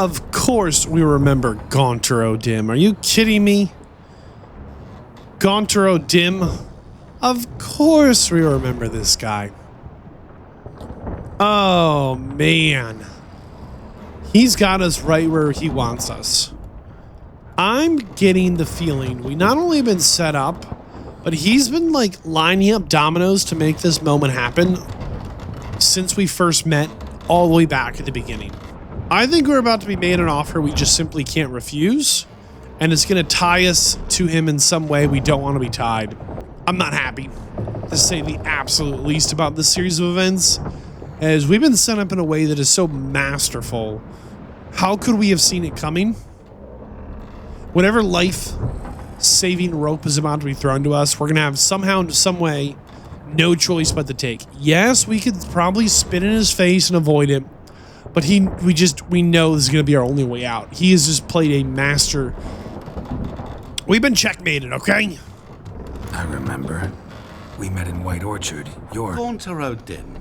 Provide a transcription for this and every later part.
Of course we remember Gaunter O'Dim. Are you kidding me? Gaunter O'Dim? Of course we remember this guy. Oh, man. He's got us right where he wants us. I'm getting the feeling we not only have been set up, but he's been like lining up dominoes to make this moment happen since we first met all the way back at the beginning. I think we're about to be made an offer we just simply can't refuse, and it's going to tie us to him in some way we don't want to be tied. I'm not happy, to say the absolute least, about this series of events, as we've been set up in a way that is so masterful. How could we have seen it coming? Whatever life-saving rope is about to be thrown to us, we're going to have somehow, in some way, no choice but to take. Yes, we could probably spit in his face and avoid it, but we know this is going to be our only way out. He has just played a master. We've been checkmated, okay? I remember. We met in White Orchard. You're... Gaunter O'Dim,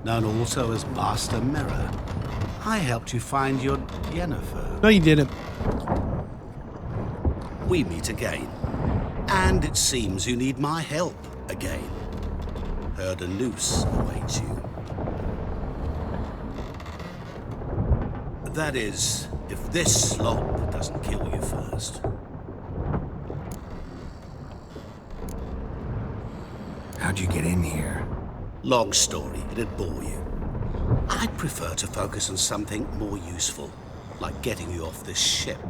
known also as Master Mirror. I helped you find your Yennefer. No, you didn't. We meet again. And it seems you need my help again. Heard a noose awaits you. That is, if this slop doesn't kill you first. How'd you get in here? Long story, it'd bore you. I'd prefer to focus on something more useful, like getting you off this ship.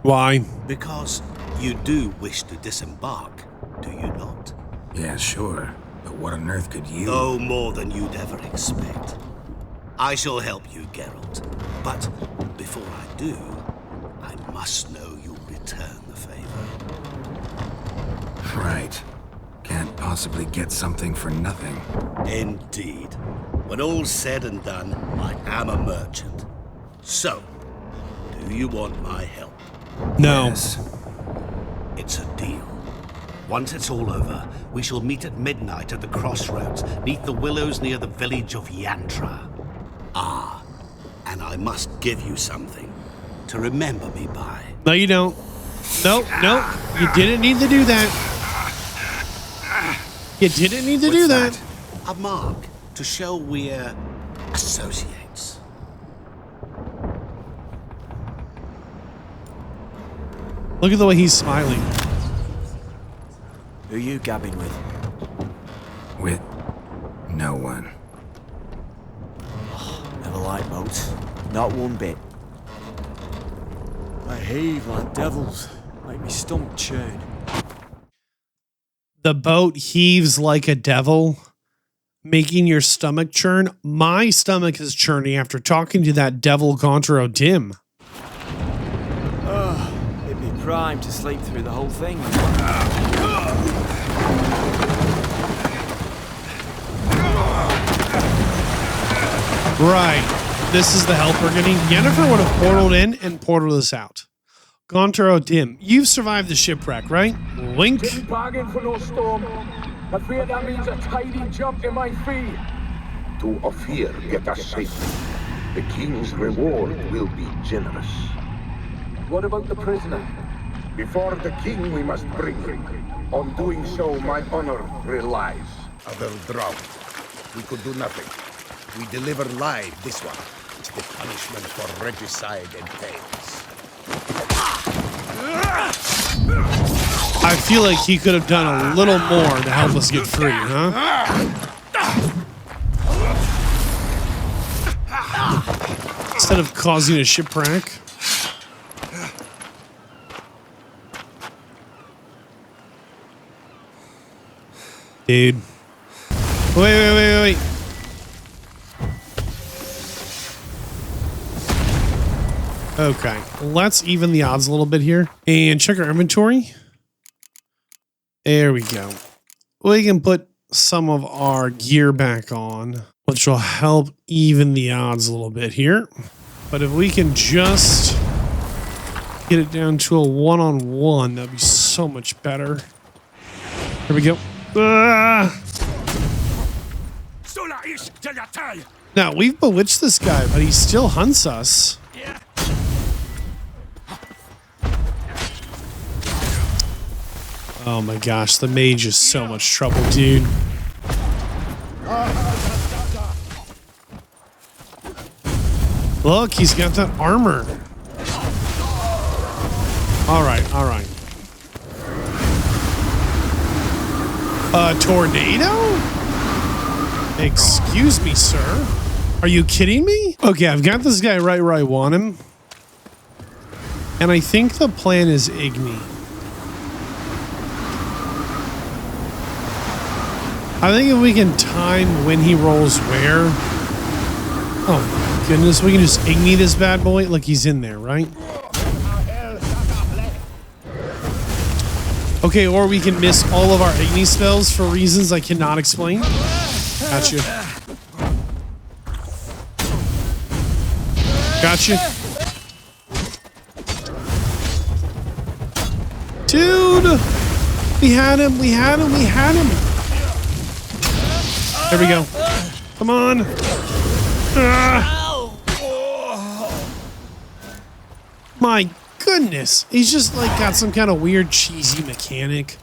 Why? Because you do wish to disembark, do you not? Yeah, sure. But what on earth could you... No more than you'd ever expect. I shall help you, Geralt. But before I do, I must know you'll return the favor. Right. Can't possibly get something for nothing. Indeed. When all's said and done, I am a merchant. So, do you want my help? No. Yes. It's a deal. Once it's all over, we shall meet at midnight at the crossroads, neath the willows near the village of Yantra. Ah, and I must give you something to remember me by. No, you don't. Nope, nope. You didn't need to do that. You didn't need to do that. A mark to show we're associates. Look at the way he's smiling. Who you gabbing with? With no one. Never liked boats. Not one bit. They heave like devils. Make me stomach churn. The boat heaves like a devil, making your stomach churn. My stomach is churning after talking to that devil Gaunter O'Dim. It'd be prime to sleep through the whole thing. Right. This is the help we're getting. Yennefer would have portaled in and portaled us out. Gaunter O'Dim, you've survived the shipwreck, right? Link. Didn't bargain for no storm. I fear that means a tidy jump in my fee. To Ophir get us safely. The king's reward will be generous. What about the prisoner? Before the king we must bring him. On doing so, my honor relies. Other drowned. We could do nothing. We deliver live this one. It's the punishment for regicide and pains. I feel like he could have done a little more to help us get free, huh? Instead of causing a shipwreck. Dude. Wait. Okay, let's even the odds a little bit here and check our inventory. There we go. We can put some of our gear back on, which will help even the odds a little bit here. But if we can just get it down to a one-on-one, that'd be so much better. Here we go. Now, we've bewitched this guy, but he still hunts us. Oh my gosh, the mage is so much trouble, dude. Look, he's got that armor. All right, all right. A tornado? Excuse me, sir. Are you kidding me? Okay, I've got this guy right where I want him. And I think the plan is Igni. I think if we can time when he rolls where. Oh my goodness, we can just Igni this bad boy. Look, he's in there, right? Okay, or we can miss all of our Igni spells for reasons I cannot explain. Gotcha. Gotcha. Dude! We had him, we had him, we had him! There we go. Come on! My goodness! He's just like got some kind of weird cheesy mechanic.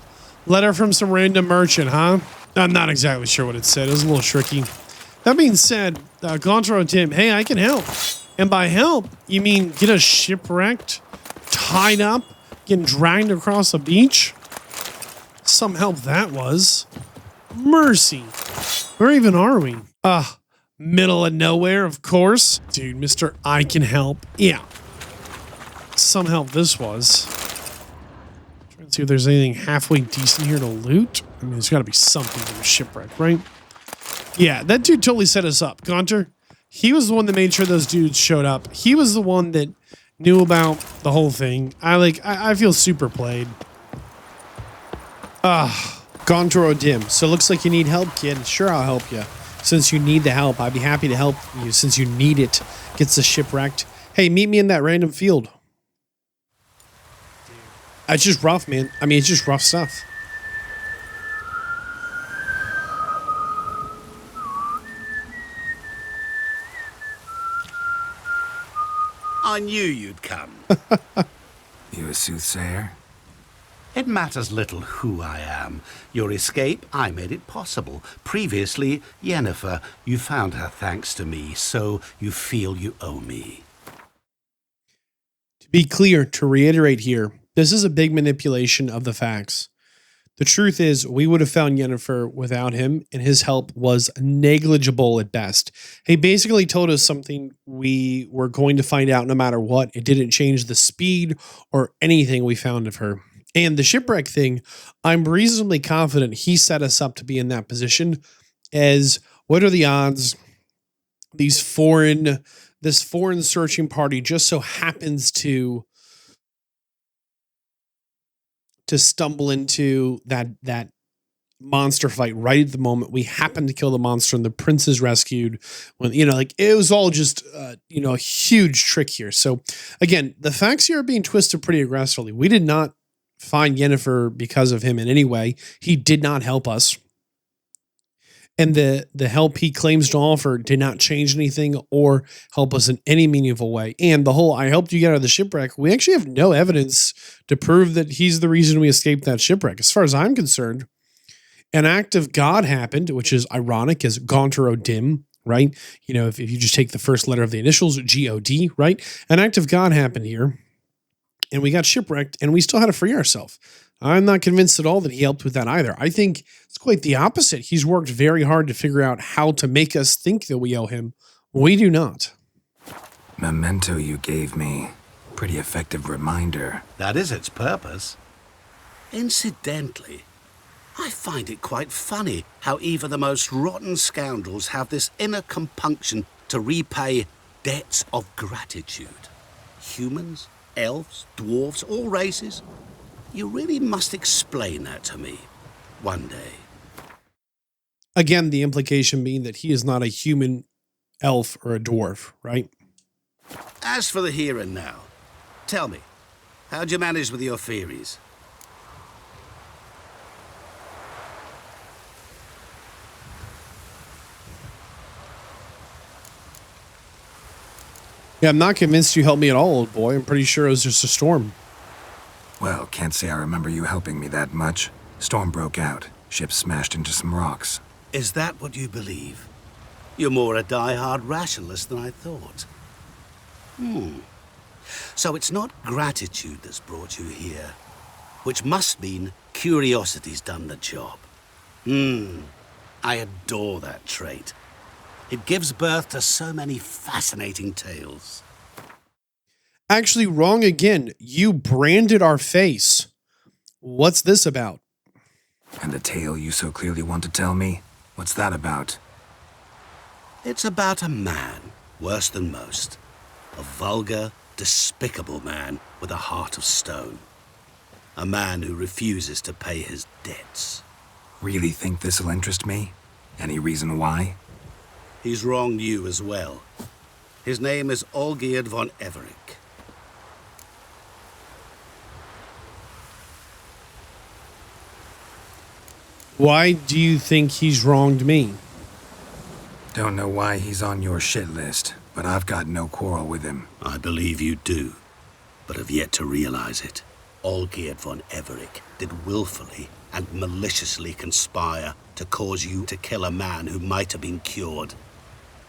Letter from some random merchant, huh? I'm not exactly sure what it said. It was a little tricky. That being said, Gontro Tim, hey, I can help. And by help, you mean get us shipwrecked, tied up, getting dragged across a beach? Some help that was. Mercy. Where even are we? Middle of nowhere, of course. Dude, Mr. I can help. Yeah. Some help this was. Trying to see if there's anything halfway decent here to loot. I mean, there's got to be something in the shipwreck, right? Yeah, that dude totally set us up. Gonter, he was the one that made sure those dudes showed up. He was the one that knew about the whole thing. I feel super played. Gontro Dim. So it looks like you need help, kid. Sure, I'll help you. Since you need the help, I'd be happy to help you since you need it. Gets the shipwrecked. Hey, meet me in that random field. It's just rough, man. I mean, it's just rough stuff. I knew you'd come. You a soothsayer? It matters little who I am. Your escape, I made it possible. Previously, Yennefer, you found her thanks to me, so you feel you owe me. To be clear, to reiterate here, this is a big manipulation of the facts. The truth is, we would have found Yennefer without him, and his help was negligible at best. He basically told us something we were going to find out no matter what. It didn't change the speed or anything we found of her. And the shipwreck thing, I'm reasonably confident he set us up to be in that position. As what are the odds this foreign searching party just so happens to stumble into that monster fight right at the moment we happen to kill the monster and the prince is rescued. When it was all just a huge trick here. So again, the facts here are being twisted pretty aggressively. We did not find Yennefer because of him in any way. He did not help us. And the help he claims to offer did not change anything or help us in any meaningful way. And the whole I helped you get out of the shipwreck, we actually have no evidence to prove that he's the reason we escaped that shipwreck. As far as I'm concerned, an act of God happened, which is ironic as Gontro Dim, right? If you just take the first letter of the initials, G-O-D, right? An act of God happened here. And we got shipwrecked, and we still had to free ourselves. I'm not convinced at all that he helped with that either. I think it's quite the opposite. He's worked very hard to figure out how to make us think that we owe him. We do not. Memento you gave me. Pretty effective reminder. That is its purpose. Incidentally, I find it quite funny how even the most rotten scoundrels have this inner compunction to repay debts of gratitude. Humans, elves, dwarves, all races. You really must explain that to me one day. Again, the implication being that he is not a human, elf, or a dwarf, right? As for the here and now, tell me, how'd you manage with your theories? Yeah, I'm not convinced you helped me at all, old boy. I'm pretty sure it was just a storm. Well, can't say I remember you helping me that much. Storm broke out. Ship smashed into some rocks. Is that what you believe? You're more a die-hard rationalist than I thought. So it's not gratitude that's brought you here, which must mean curiosity's done the job. I adore that trait. It gives birth to so many fascinating tales. Actually, wrong again. You branded our face. What's this about? And the tale you so clearly want to tell me? What's that about? It's about a man, worse than most. A vulgar, despicable man with a heart of stone. A man who refuses to pay his debts. Really think this'll interest me? Any reason why? He's wronged you as well. His name is Olgierd von Everec. Why do you think he's wronged me? Don't know why he's on your shit list, but I've got no quarrel with him. I believe you do, but have yet to realize it. Olgierd von Everec did willfully and maliciously conspire to cause you to kill a man who might have been cured.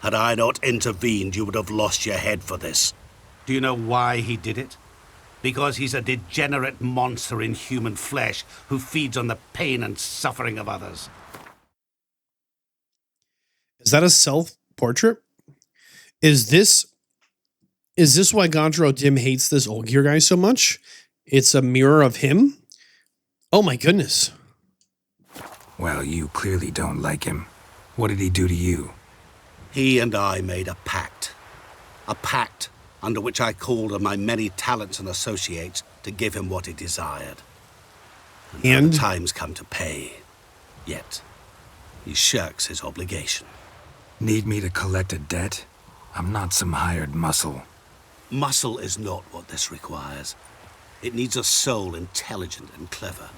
Had I not intervened, you would have lost your head for this. Do you know why he did it? Because he's a degenerate monster in human flesh who feeds on the pain and suffering of others. Is that a self-portrait? Is this why Gondro Dim hates this Olgierd guy so much? It's a mirror of him? Oh my goodness. Well, you clearly don't like him. What did he do to you? He and I made a pact. A pact under which I called on my many talents and associates to give him what he desired. And now the time's come to pay. Yet, he shirks his obligation. Need me to collect a debt? I'm not some hired muscle. Muscle is not what this requires. It needs a soul intelligent and clever.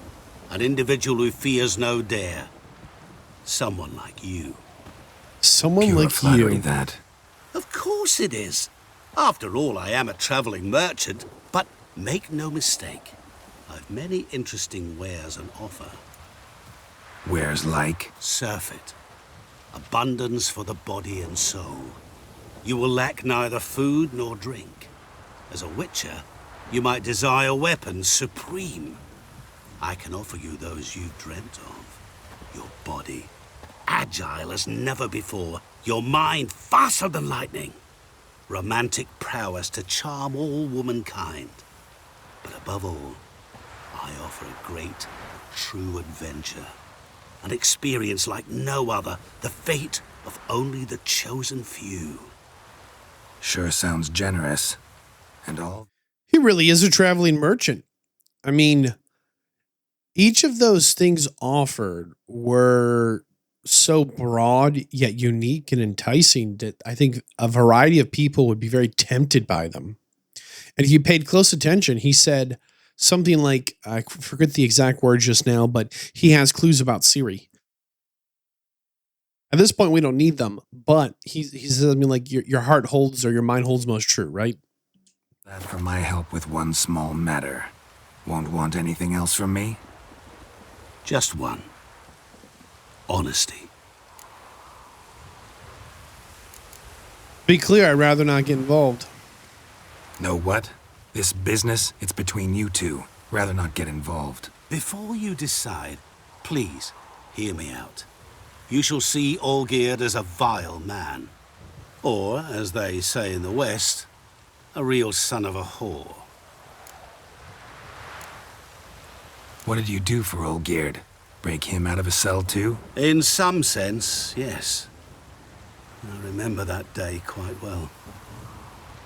An individual who fears no dare. Someone like you. Someone Pure like flattery, you. that. Of course it is. After all, I am a traveling merchant. But make no mistake, I've many interesting wares on offer. Wares like? Surfeit. Abundance for the body and soul. You will lack neither food nor drink. As a witcher, you might desire weapons supreme. I can offer you those you've dreamt of. Your body, agile as never before. Your mind, faster than lightning. Romantic prowess to charm all womankind. But above all, I offer a great, true adventure. An experience like no other. The fate of only the chosen few. Sure sounds generous. And all? He really is a traveling merchant. I mean, each of those things offered were so broad yet unique and enticing that I think a variety of people would be very tempted by them. And if you paid close attention, he said something like, I forget the exact word just now, but he has clues about Siri. At this point, we don't need them, but he says something like your heart holds or your mind holds most true, right? That for my help with one small matter. Won't want anything else from me? Just one. Honesty. Be clear, I'd rather not get involved. Know what? This business, it's between you two. Rather not get involved. Before you decide, please hear me out. You shall see Olgierd as a vile man. Or, as they say in the West, a real son of a whore. What did you do for Olgierd? Break him out of a cell too? In some sense, yes. I remember that day quite well.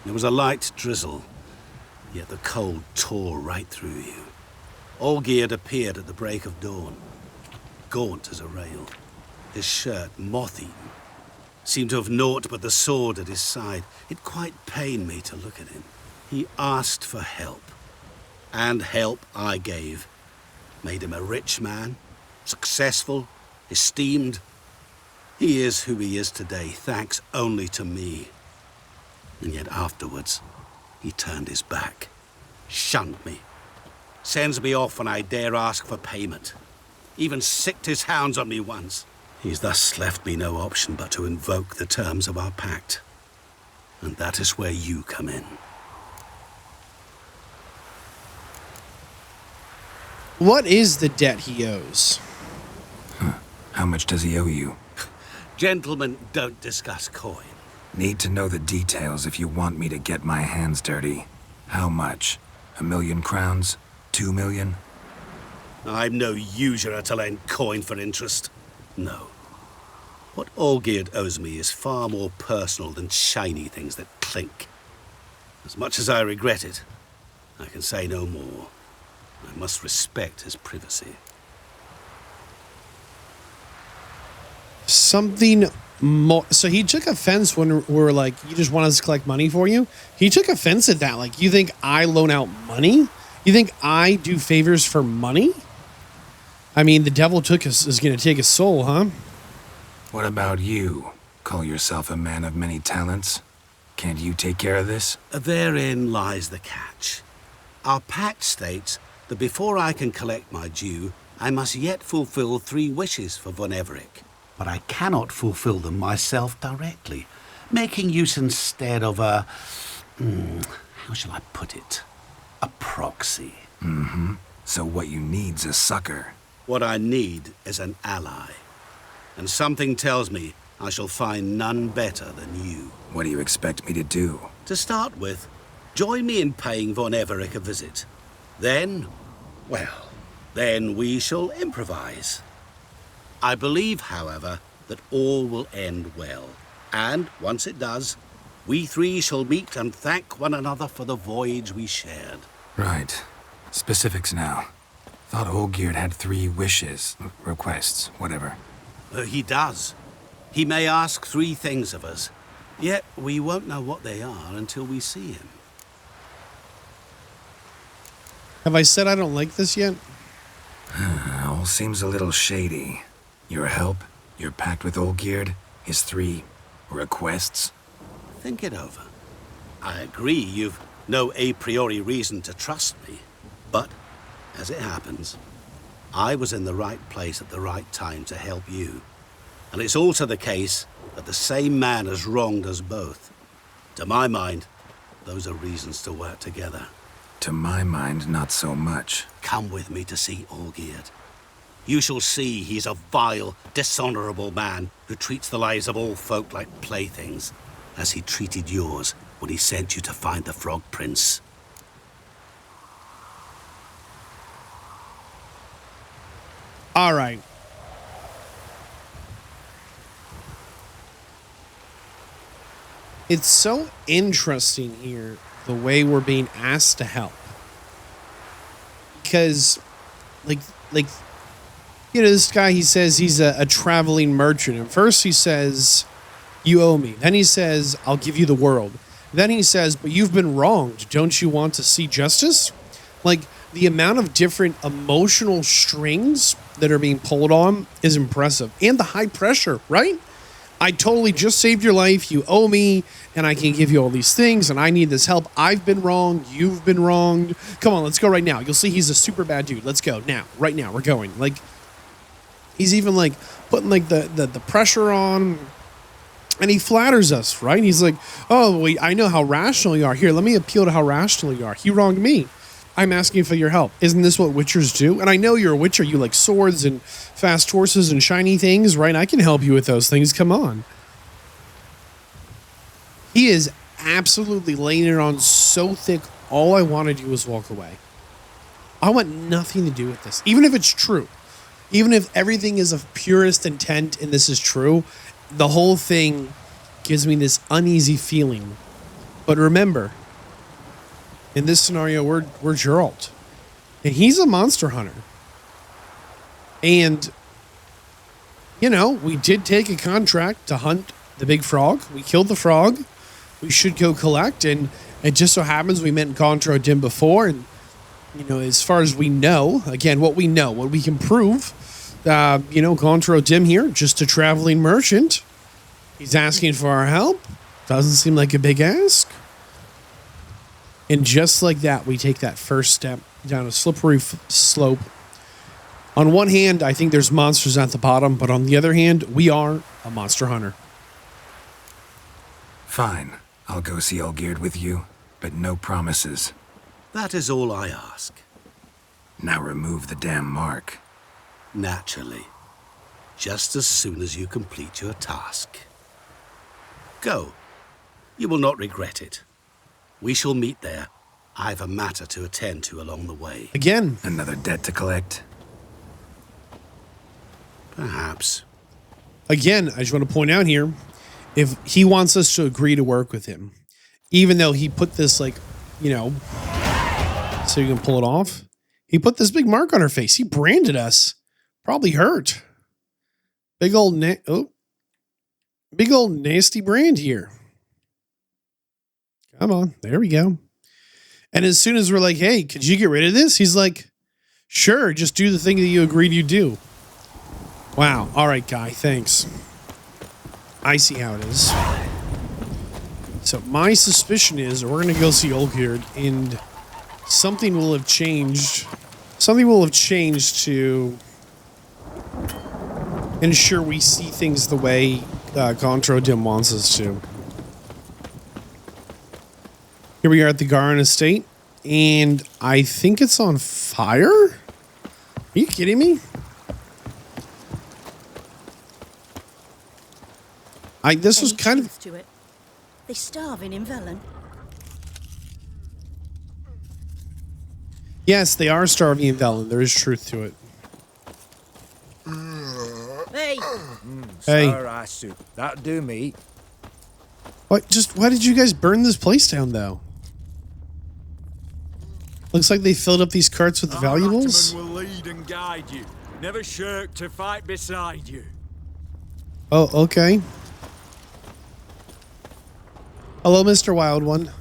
There was a light drizzle, yet the cold tore right through you. Olgierd appeared at the break of dawn, gaunt as a rail, his shirt moth-eaten. Seemed to have naught but the sword at his side. It quite pained me to look at him. He asked for help, and help I gave. Made him a rich man, successful, esteemed. He is who he is today, thanks only to me. And yet afterwards, he turned his back, shunned me. Sends me off when I dare ask for payment. Even sicked his hounds on me once. He's thus left me no option but to invoke the terms of our pact. And that is where you come in. What is the debt he owes? How much does he owe you? Gentlemen don't discuss coin. Need to know the details if you want me to get my hands dirty. How much? 1,000,000 crowns? 2,000,000? I'm no usurer to lend coin for interest. No. What Olgierd owes me is far more personal than shiny things that clink. As much as I regret it, I can say no more. I must respect his privacy. Something more. So he took offense when we're like, you just want us to collect money for you? He took offense at that. Like, you think I loan out money? You think I do favors for money? I mean, the devil is going to take his soul, huh? What about you? Call yourself a man of many talents? Can't you take care of this? Therein lies the catch. Our pact states that before I can collect my due, I must yet fulfill 3 wishes for von Everec. But I cannot fulfill them myself directly, making use instead of a... how shall I put it? A proxy. So what you need's a sucker. What I need is an ally. And something tells me I shall find none better than you. What do you expect me to do? To start with, join me in paying von Everec a visit. Then, well, then we shall improvise. I believe, however, that all will end well. And once it does, we 3 shall meet and thank one another for the voyage we shared. Right. Specifics now. Thought Olgierd had 3 wishes, requests, whatever. He does. He may ask 3 things of us, yet we won't know what they are until we see him. Have I said I don't like this yet? All seems a little shady. Your help, your pact with Olgierd, his 3 requests. Think it over. I agree you've no a priori reason to trust me, but, as it happens, I was in the right place at the right time to help you. And it's also the case that the same man has wronged us both. To my mind, those are reasons to work together. To my mind, not so much. Come with me to see Olgierd. You shall see he's a vile, dishonorable man who treats the lives of all folk like playthings, as he treated yours when he sent you to find the Frog Prince. All right. It's so interesting here, the way we're being asked to help. Because, like, you know, this guy, he says he's a traveling merchant. And first he says, you owe me. Then he says, I'll give you the world. Then he says, but you've been wronged. Don't you want to see justice? Like, the amount of different emotional strings that are being pulled on is impressive. And the high pressure, right? I totally just saved your life. You owe me, and I can give you all these things, and I need this help. I've been wronged. You've been wronged. Come on, let's go right now. You'll see he's a super bad dude. Let's go now. Right now, we're going. Like, he's even, like, putting, like, the pressure on, and he flatters us, right? He's like, oh, wait, I know how rational you are. Here, let me appeal to how rational you are. He wronged me. I'm asking for your help. Isn't this what witchers do? And I know you're a witcher. You like swords and fast horses and shiny things, right? I can help you with those things. Come on. He is absolutely laying it on so thick. All I want to do is walk away. I want nothing to do with this. Even if it's true. Even if everything is of purest intent and this is true, the whole thing gives me this uneasy feeling. But remember, in this scenario, we're Geralt. And he's a monster hunter. And, you know, we did take a contract to hunt the big frog. We killed the frog. We should go collect. And it just so happens we met Gontro Dim before. And, you know, as far as we know, again, what we know, what we can prove, you know, Gontro Dim here, just a traveling merchant. He's asking for our help. Doesn't seem like a big ask. And just like that, we take that first step down a slippery slope. On one hand, I think there's monsters at the bottom, but on the other hand, we are a monster hunter. Fine. I'll go see Olgierd with you, but no promises. That is all I ask. Now remove the damn mark. Naturally. Just as soon as you complete your task. Go. You will not regret it. We shall meet there. I've a matter to attend to along the way. Again. Another debt to collect? Perhaps. Again, I just want to point out here, if he wants us to agree to work with him, even though he put this, like, you know, so you can pull it off, he put this big mark on her face. He branded us. Probably hurt. Big old nasty brand here. Come on. There we go. And as soon as we're like, hey, could you get rid of this? He's like, sure, just do the thing that you agreed you do. Wow. All right, guy. Thanks. I see how it is. So my suspicion is we're going to go see Olgierd, and something will have changed. Something will have changed to ensure we see things the way Contro wants us to. Here we are at the Garan estate, and I think it's on fire? Are you kidding me? This was kind of... To it. They starving in Velen. Yes, they are starving in Velen. There is truth to it. Hey! Hey. Alright, soup. That'll do me. Why did you guys burn this place down, though? Looks like they filled up these carts with valuables. Will lead and guide you. Never shirk to fight beside you. Oh, okay. Hello, Mr. Wild One.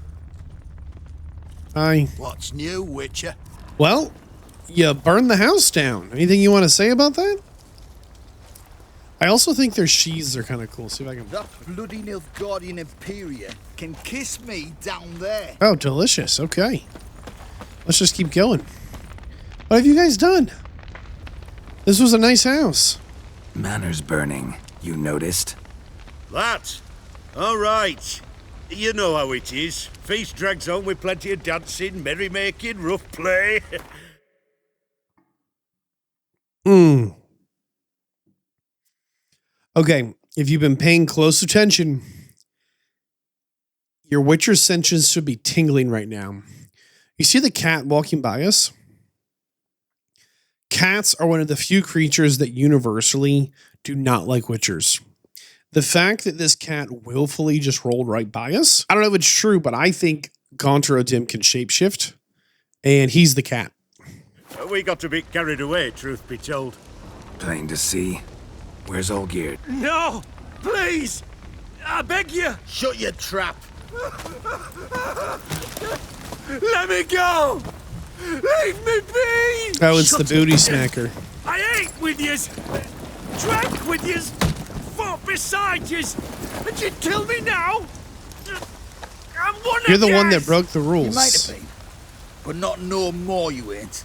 Hi. What's new, Witcher? Well, you burned the house down. Anything you want to say about that? I also think their sheaths are kind of cool. See if I can... That bloody Nilfgaardian Imperia can kiss me down there. Oh, delicious. Okay. Let's just keep going. What have you guys done? This was a nice house. Manor's burning. You noticed? That? All right. You know how it is. Feast drags on with plenty of dancing, merrymaking, rough play. Okay, if you've been paying close attention, your Witcher senses should be tingling right now. You see the cat walking by us? Cats are one of the few creatures that universally do not like Witchers. The fact that this cat willfully just rolled right by us, I don't know if it's true, but I think Contra Dim can shapeshift, and he's the cat. We got a bit carried away, truth be told. Plain to see. Where's Olgierd? No! Please! I beg you! Shut your trap. Let me go! Leave me be! Oh, it's the booty smacker. I ate with yous! Drank with yous! Fought beside yous! And you kill me now? I'm one You're of the one that yous. broke the You might rules. have been, but not no more you ain't.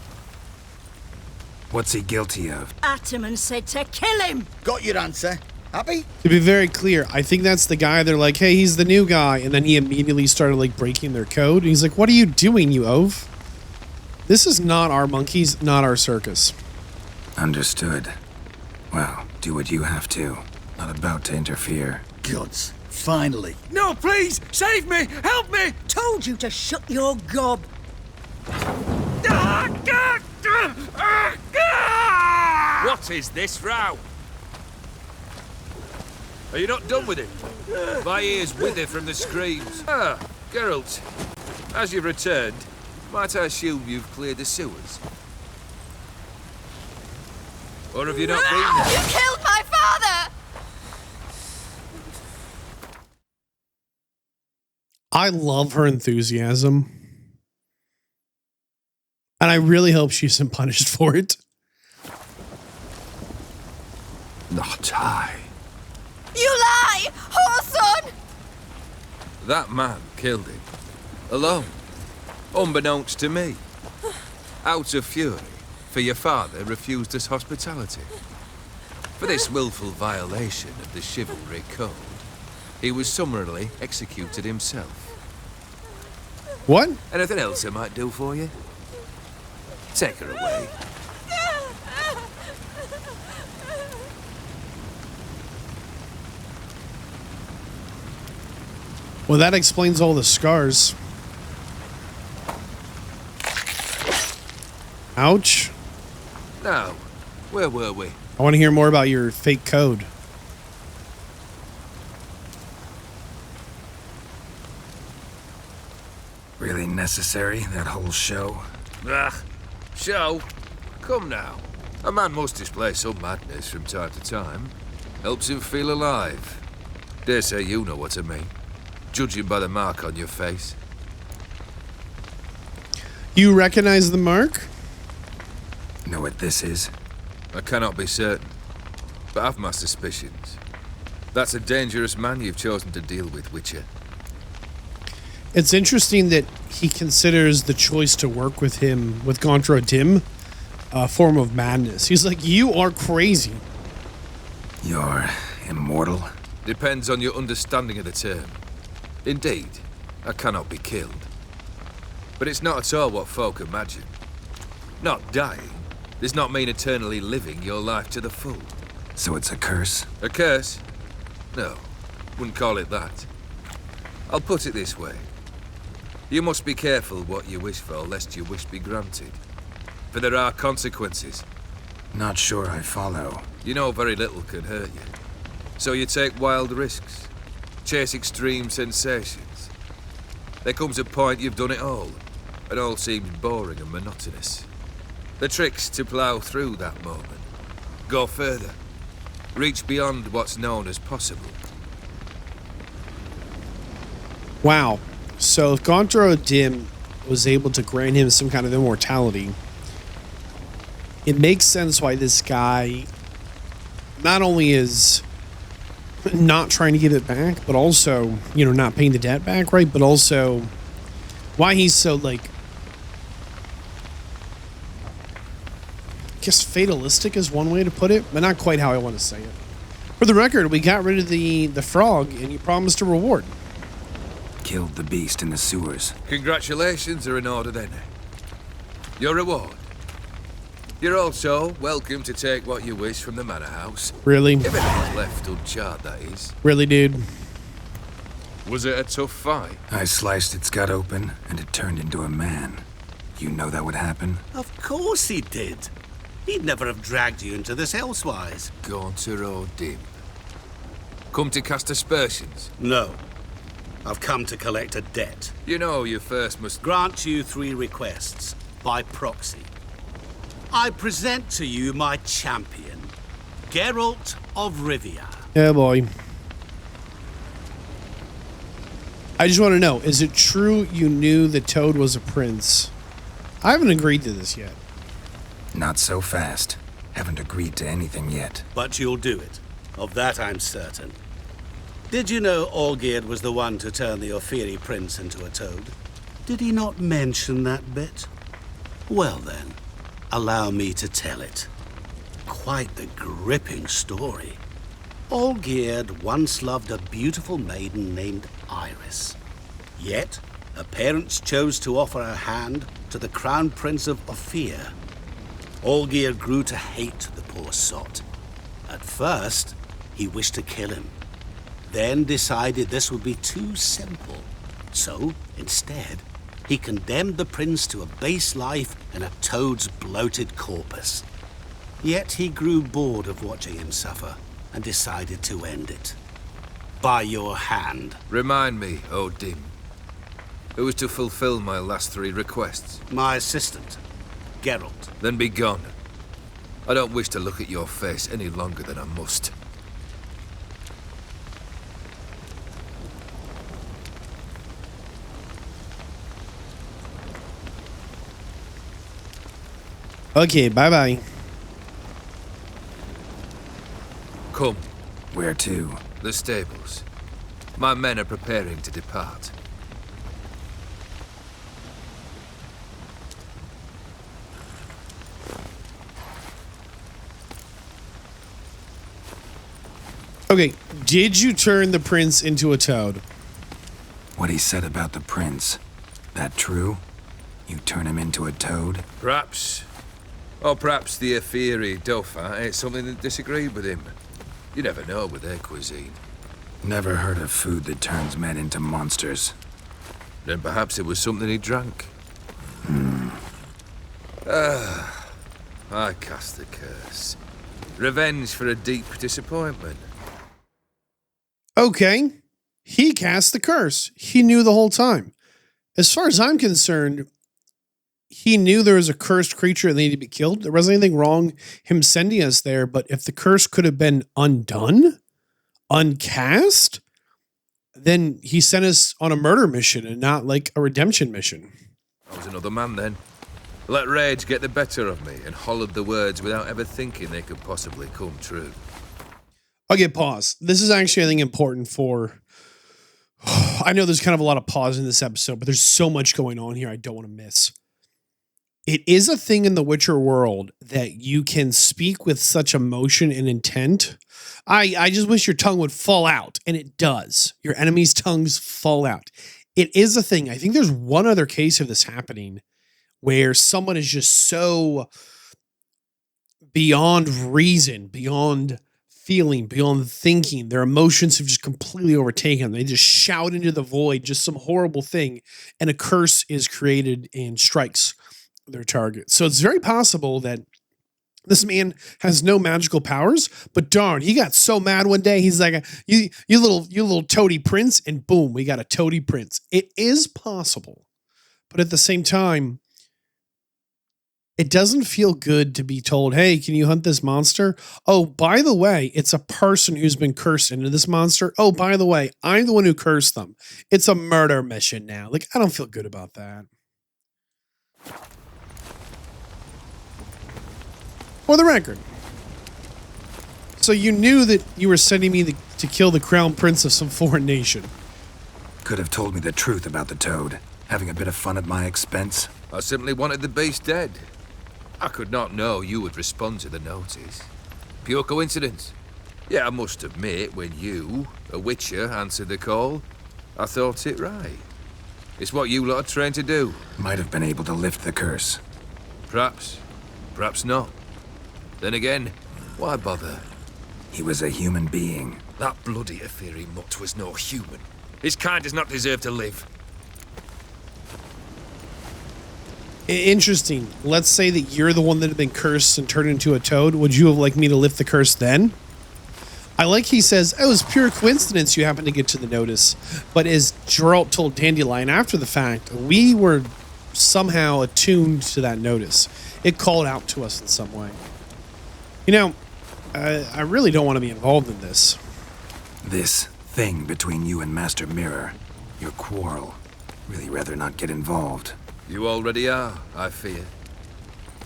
What's he guilty of? Ataman said to kill him. Got your answer. Happy? To be very clear, I think that's the guy. They're like, hey, he's the new guy. And then he immediately started like breaking their code. And he's like, what are you doing, you oaf? This is not our monkeys, not our circus. Understood. Well, do what you have to. Not about to interfere. Gods, finally. No, please! Save me! Help me! Told you to shut your gob. What is this row? Are you not done with it? My ears wither from the screams. Ah, Geralt. As you've returned, might I assume you've cleared the sewers? Or have you not been there? You killed my father! I love her enthusiasm. And I really hope she isn't punished for it. Not I. You lie! Whoreson! That man killed him. Alone. Unbeknownst to me. out of fury, for your father refused us hospitality. For this willful violation of the chivalry code, he was summarily executed himself. What? Anything else I might do for you? Take her away. Well, that explains all the scars. Ouch. Now, where were we? I want to hear more about your fake code. Really necessary, that whole show? Ugh, show? Come now. A man must display some madness from time to time. Helps him feel alive. Dare say you know what I mean. Judging by the mark on your face. You recognize the mark? Know what this is? I cannot be certain, but I've my suspicions. That's a dangerous man you've chosen to deal with, Witcher. It's interesting that he considers the choice to work with him, with Gontra Dim, a form of madness. He's like, you are crazy. You're immortal? Depends on your understanding of the term. Indeed, I cannot be killed. But it's not at all what folk imagine. Not dying does not mean eternally living your life to the full. So it's a curse? A curse? No, wouldn't call it that. I'll put it this way. You must be careful what you wish for, lest your wish be granted. For there are consequences. Not sure I follow. You know very little can hurt you. So you take wild risks. Chase extreme sensations. There comes a point you've done it all, and all seems boring and monotonous. The trick's to plough through that moment. Go further. Reach beyond what's known as possible. Wow. So if Gontra Dim was able to grant him some kind of immortality, it makes sense why this guy not only is not trying to give it back, but also, you know, not paying the debt back, right? But also why he's so, like, I guess fatalistic is one way to put it, but not quite how I want to say it. For the record, we got rid of the frog, and you promised a reward. Killed the beast in the sewers. Congratulations are in order then. Your reward. You're also welcome to take what you wish from the manor house. Really? If anything's left uncharred, that is. Really, dude? Was it a tough fight? I sliced its gut open, and it turned into a man. You know that would happen? Of course he did. He'd never have dragged you into this elsewise. Gontra or Dim. Come to cast aspersions? No. I've come to collect a debt. You know you first must grant you 3 requests, by proxy. I present to you my champion, Geralt of Rivia. Yeah, boy. I just want to know, is it true you knew the Toad was a prince? I haven't agreed to this yet. Not so fast. Haven't agreed to anything yet. But you'll do it. Of that I'm certain. Did you know Olgierd was the one to turn the Ofiri prince into a toad? Did he not mention that bit? Well then, allow me to tell it. Quite the gripping story. Olgierd once loved a beautiful maiden named Iris. Yet, her parents chose to offer her hand to the Crown Prince of Ophir. Olgierd grew to hate the poor sot. At first, he wished to kill him. Then decided this would be too simple. So, instead, he condemned the prince to a base life in a toad's bloated corpus. Yet he grew bored of watching him suffer and decided to end it. By your hand. Remind me, O Dim. Who was to fulfill my last 3 requests? My assistant, Geralt. Then be gone. I don't wish to look at your face any longer than I must. Okay, bye-bye. Come. Where to? The stables. My men are preparing to depart. Okay, did you turn the prince into a toad? What he said about the prince, that true? You turn him into a toad? Perhaps. Or perhaps the Efiri Dauphin ate something that disagreed with him. You never know with their cuisine. Never heard of food that turns men into monsters. Then perhaps it was something he drank. I cast the curse. Revenge for a deep disappointment. Okay, he cast the curse. He knew the whole time. As far as I'm concerned, he knew there was a cursed creature that needed to be killed. There wasn't anything wrong him sending us there, but if the curse could have been undone, uncast, then he sent us on a murder mission and not like a redemption mission. I was another man then. Let rage get the better of me and hollered the words without ever thinking they could possibly come true. Okay, pause. This is actually, I think, important for... I know there's kind of a lot of pause in this episode, but there's so much going on here I don't want to miss. It is a thing in the Witcher world that you can speak with such emotion and intent. I just wish your tongue would fall out, and it does. Your enemies' tongues fall out. It is a thing. I think there's one other case of this happening where someone is just so beyond reason, beyond feeling, beyond thinking. Their emotions have just completely overtaken. They just shout into the void, just some horrible thing, and a curse is created and strikes their target. So it's very possible that this man has no magical powers, but darn, he got so mad one day. He's like, you little toady prince, and boom, we got a toady prince. It is possible, but at the same time, it doesn't feel good to be told, hey, can you hunt this monster? Oh, by the way, it's a person who's been cursed into this monster. Oh, by the way, I'm the one who cursed them. It's a murder mission now. Like, I don't feel good about that. For the record. So you knew that you were sending me to kill the crown prince of some foreign nation. Could have told me the truth about the toad, having a bit of fun at my expense. I simply wanted the beast dead. I could not know you would respond to the notice. Pure coincidence. Yeah, I must admit, when you, a witcher, answered the call, I thought it right. It's what you lot are trained to do. Might have been able to lift the curse. Perhaps. Perhaps not. Then again, why bother? He was a human being. That bloody Efiri mutt was no human. His kind does not deserve to live. Interesting. Let's say that you're the one that had been cursed and turned into a toad. Would you have liked me to lift the curse then? I like he says, it was pure coincidence you happened to get to the notice. But as Geralt told Dandelion after the fact, we were somehow attuned to that notice. It called out to us in some way. You know, I really don't want to be involved in this. This thing between you and Master Mirror, your quarrel, really rather not get involved. You already are, I fear.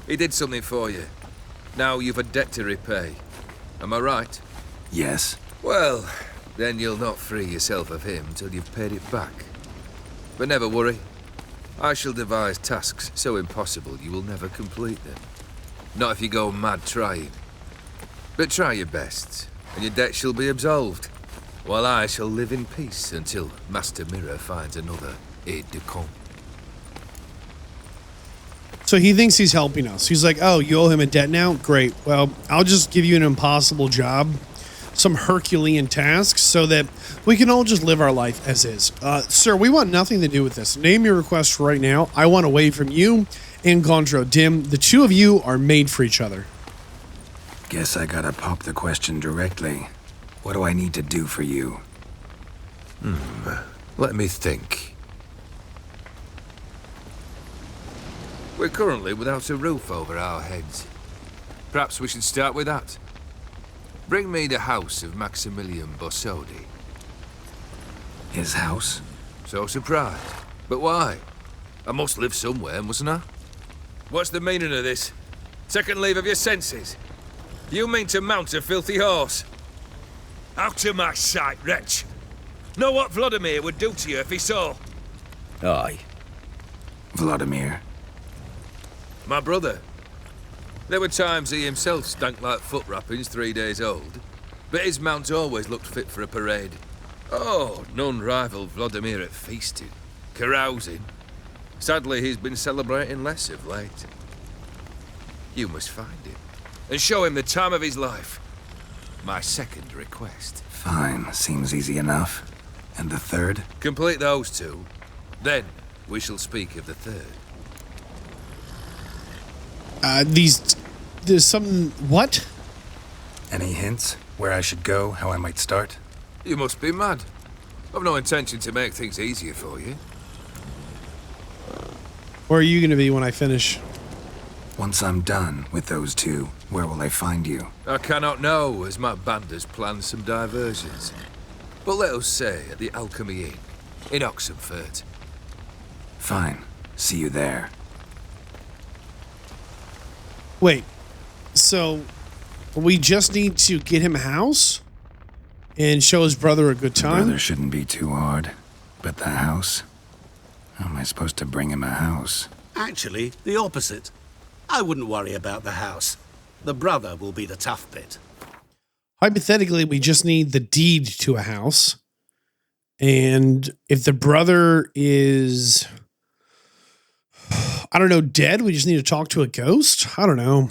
He did something for you. Now you've a debt to repay. Am I right? Yes. Well, then you'll not free yourself of him till you've paid it back. But never worry. I shall devise tasks so impossible you will never complete them. Not if you go mad trying. But try your best, and your debt shall be absolved, while I shall live in peace until Master Mirror finds another aide-de-camp. So he thinks he's helping us. He's like, oh, you owe him a debt now? Great. Well, I'll just give you an impossible job, some Herculean tasks, so that we can all just live our life as is. Sir, we want nothing to do with this. Name your request right now. I want away from you and Gondro Dim. The two of you are made for each other. Guess I gotta pop the question directly. What do I need to do for you? Let me think. We're currently without a roof over our heads. Perhaps we should start with that. Bring me the house of Maximilian Bossodi. His house? So surprised. But why? I must live somewhere, mustn't I? What's the meaning of this? Second leave of your senses? You mean to mount a filthy horse? Out of my sight, wretch! Know what Vladimir would do to you if he saw? Aye. Vladimir. My brother. There were times he himself stank like foot wrappings 3 days old. but his mount always looked fit for a parade. Oh, none rival Vladimir at feasting, carousing. Sadly, he's been celebrating less of late. You must find him and show him the time of his life. My second request. Fine, seems easy enough. And the third? Complete those two, then we shall speak of the third. There's some, what? Any hints? Where I should go, how I might start? You must be mad. I've no intention to make things easier for you. Where are you going to be when I finish? Once I'm done with those two, where will I find you? I cannot know, as my band has planned some diversions. But let us say at the Alchemy Inn, in Oxenfurt. Fine. See you there. Wait, so we just need to get him a house and show his brother a good time? Brother shouldn't be too hard. But the house? How am I supposed to bring him a house? Actually, the opposite. I wouldn't worry about the house. The brother will be the tough bit. Hypothetically, we just need the deed to a house. And if the brother is, I don't know, dead, we just need to talk to a ghost? I don't know.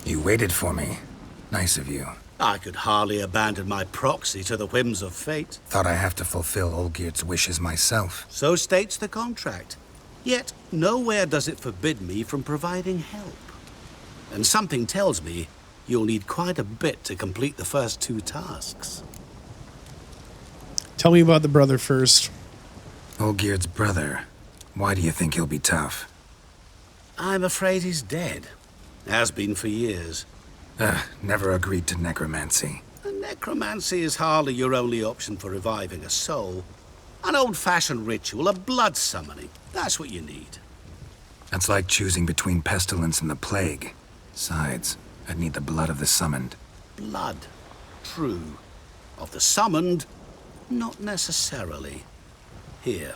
You waited for me. Nice of you. I could hardly abandon my proxy to the whims of fate. Thought I have to fulfill Olgierd's wishes myself. So states the contract. Yet, nowhere does it forbid me from providing help. And something tells me you'll need quite a bit to complete the first two tasks. Tell me about the brother first. Olgierd's brother. Why do you think he'll be tough? I'm afraid he's dead. Has been for years. Never agreed to necromancy. Necromancy is hardly your only option for reviving a soul. An old-fashioned ritual, a blood summoning. That's what you need. That's like choosing between pestilence and the plague. Besides, I'd need the blood of the summoned. Blood. True. Of the summoned, not necessarily. Here.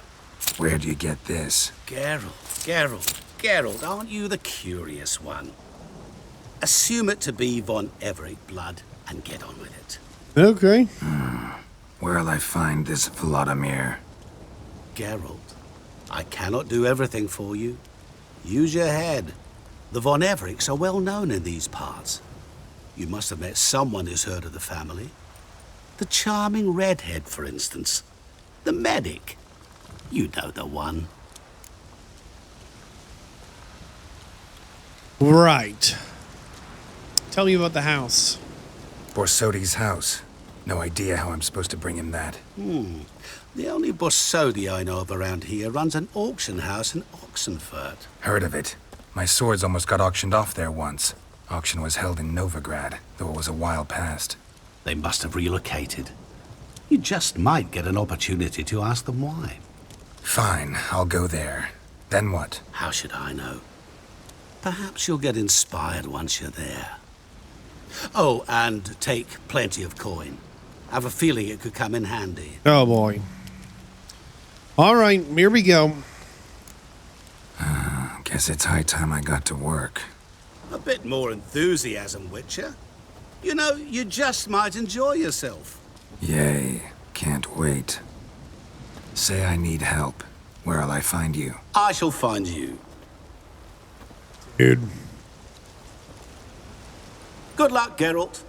Where do you get this? Geralt, aren't you the curious one? Assume it to be von Everec blood and get on with it. Okay. Where'll I find this Vladimir? Geralt, I cannot do everything for you. Use your head. The von Everecs are well known in these parts. You must have met someone who's heard of the family. The charming redhead, for instance. The medic. You know the one. Right. Tell me about the house. Borsodi's house. No idea how I'm supposed to bring him that. The only Borsodi I know of around here runs an auction house in Oxenfurt. Heard of it. My swords almost got auctioned off there once. Auction was held in Novigrad, though it was a while past. They must have relocated. You just might get an opportunity to ask them why. Fine, I'll go there. Then what? How should I know? Perhaps you'll get inspired once you're there. Oh, and take plenty of coin. I have a feeling it could come in handy. Oh, boy. All right, here we go. Guess it's high time I got to work. A bit more enthusiasm, Witcher. You know, you just might enjoy yourself. Yay, can't wait. Say I need help. Where'll I find you? I shall find you. Dude. Good luck, Geralt.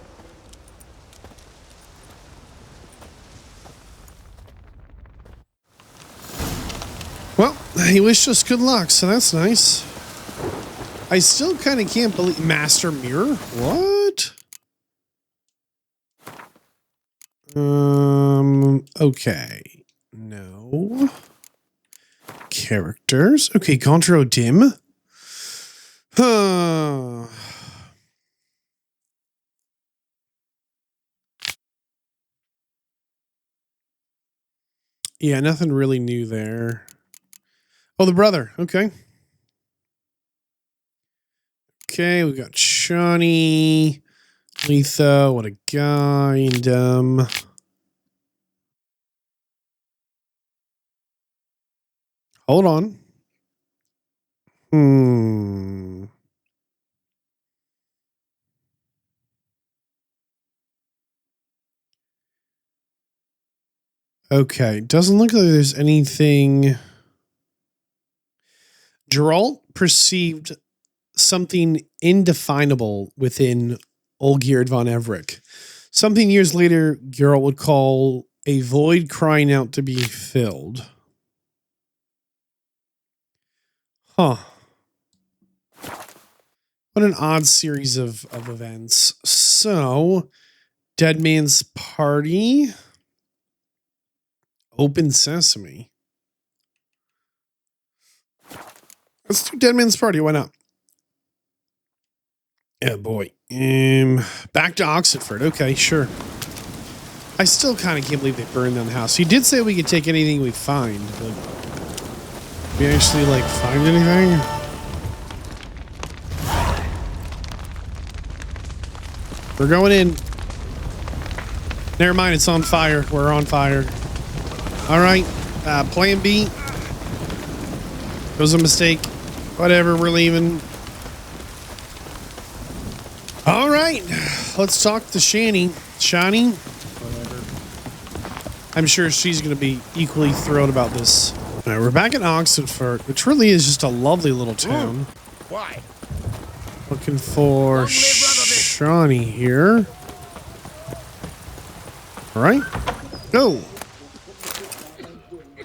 Well, he wished us good luck, so that's nice. I still kind of can't believe Master Mirror. What? Okay. No. Characters. Okay, Contro Dim. Huh. Yeah, nothing really new there. Oh, the brother. Okay. Okay, we got Shawnee, Letha, what a guy, and hold on. Okay, doesn't look like there's anything. Geralt perceived something indefinable within Olgierd von Everec. Something years later, Geralt would call a void crying out to be filled. Huh. What an odd series of events. So, Dead Man's Party. Open Sesame. Let's do Dead Man's Party. Why not? Yeah, boy. Back to Oxenford. Okay, sure. I still kind of can't believe they burned down the house. He did say we could take anything we find, but we actually like find anything? We're going in. Never mind, it's on fire. We're on fire. All right. Plan B. It was a mistake. Whatever, we're leaving. All right. Let's talk to Shani. Shani? Whatever. I'm sure she's going to be equally thrilled about this. All right, we're back at Oxenford, which really is just a lovely little town. Why? Looking for Shani here. All right. Go.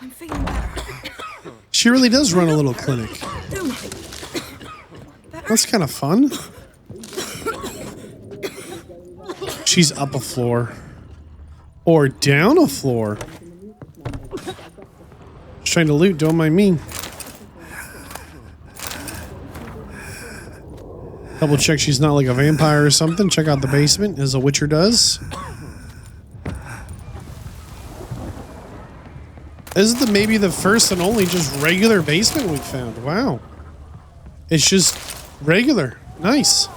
I'm feeling better. She really does run a little clinic. That's kind of fun. She's up a floor. Or down a floor. Just trying to loot, don't mind me. Double check she's not like a vampire or something. Check out the basement, as a witcher does. This is maybe the first and only just regular basement we found. Wow. It's just regular. Nice.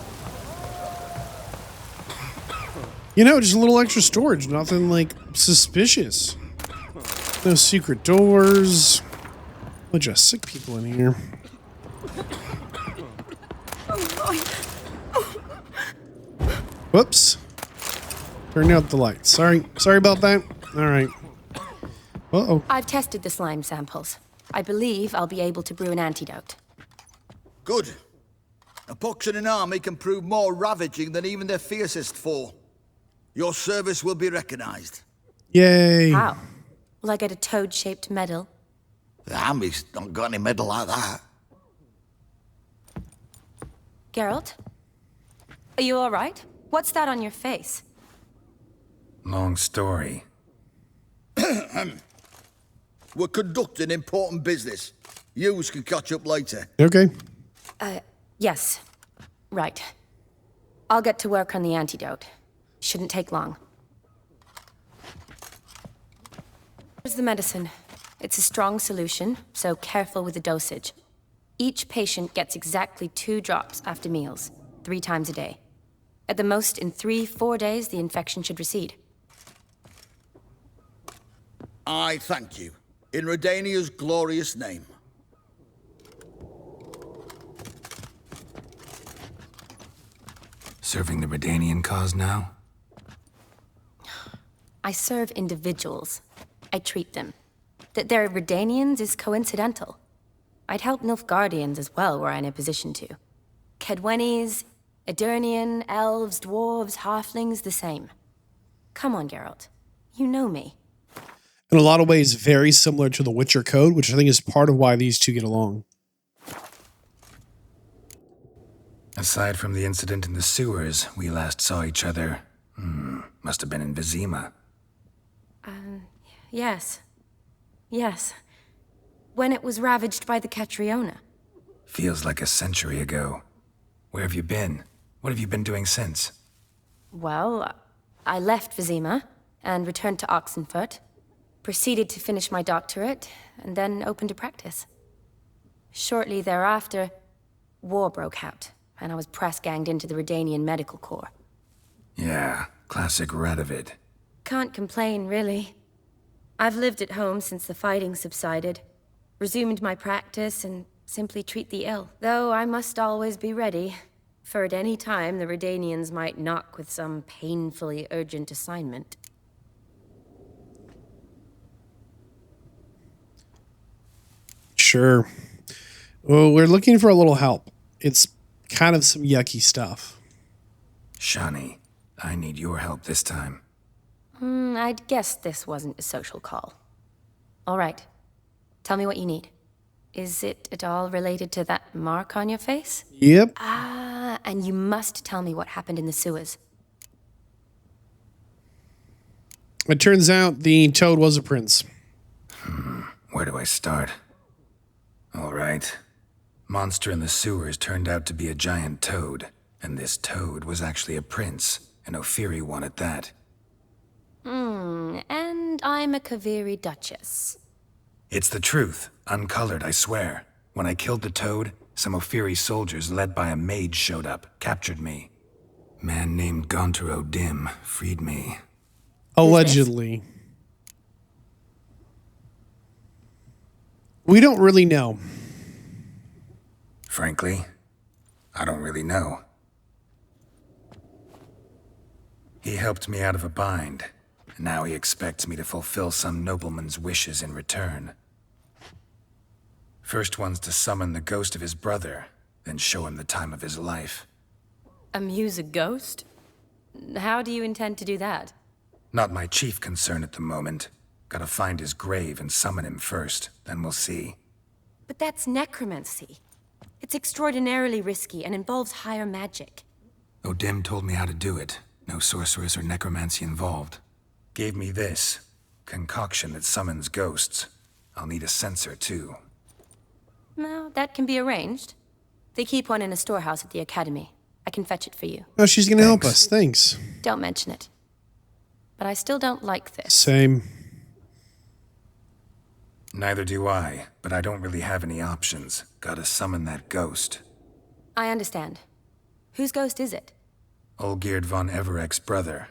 You know, just a little extra storage. Nothing like suspicious. No secret doors. Bunch of sick people in here. Whoops. Turn out the lights. Sorry about that. All right. Uh-oh. I've tested the slime samples. I believe I'll be able to brew an antidote. Good. A pox in an army can prove more ravaging than even their fiercest foe. Your service will be recognized. Yay. How? Will I get a toad-shaped medal? The army's not got any medal like that. Geralt? Are you all right? What's that on your face? Long story. We're conducting important business. Yous can catch up later. Okay. Yes. Right. I'll get to work on the antidote. Shouldn't take long. Here's the medicine. It's a strong solution, so careful with the dosage. Each patient gets exactly 2 drops after meals, 3 times a day. At the most, in 3-4 days, the infection should recede. I thank you. In Redania's glorious name. Serving the Redanian cause now? I serve individuals. I treat them. That they're Redanians is coincidental. I'd help Nilfgaardians as well were I in a position to. Kedwenis, Edirnian, elves, dwarves, halflings, the same. Come on, Geralt. You know me. In a lot of ways, very similar to the Witcher Code, which I think is part of why these two get along. Aside from the incident in the sewers, we last saw each other. Must have been in Vizima. Yes. Yes. When it was ravaged by the Catriona. Feels like a century ago. Where have you been? What have you been doing since? Well, I left Vizima and returned to Oxenfurt. Proceeded to finish my doctorate, and then opened a practice. Shortly thereafter, war broke out, and I was press-ganged into the Redanian Medical Corps. Yeah, classic Radovid. Can't complain, really. I've lived at home since the fighting subsided, resumed my practice, and simply treat the ill. Though I must always be ready, for at any time the Redanians might knock with some painfully urgent assignment. Sure. Well, we're looking for a little help. It's kind of some yucky stuff. Shani, I need your help this time. I'd guess this wasn't a social call. All right. Tell me what you need. Is it at all related to that mark on your face? Yep. Ah, and you must tell me what happened in the sewers. It turns out the toad was a prince. Where do I start? All right. Monster in the sewers turned out to be a giant toad, and this toad was actually a prince, an Ophiri one at that. And I'm a Kaviri duchess. It's the truth, uncolored, I swear. When I killed the toad, some Ophiri soldiers led by a mage showed up, captured me. Man named Gontaro Dim freed me. Allegedly. We don't really know. Frankly, I don't really know. He helped me out of a bind, and now he expects me to fulfill some nobleman's wishes in return. First one's to summon the ghost of his brother, then show him the time of his life. Amuse a ghost? How do you intend to do that? Not my chief concern at the moment. Gotta find his grave and summon him first, then we'll see. But that's necromancy. It's extraordinarily risky and involves higher magic. Odim told me how to do it. No sorceress or necromancy involved. Gave me this concoction that summons ghosts. I'll need a censer too. No, that can be arranged. They keep one in a storehouse at the academy. I can fetch it for you. Oh, she's gonna help us. Thanks. Don't mention it. But I still don't like this. Same. Neither do I, but I don't really have any options. Gotta summon that ghost. I understand. Whose ghost is it? Olgierd von Everec's brother.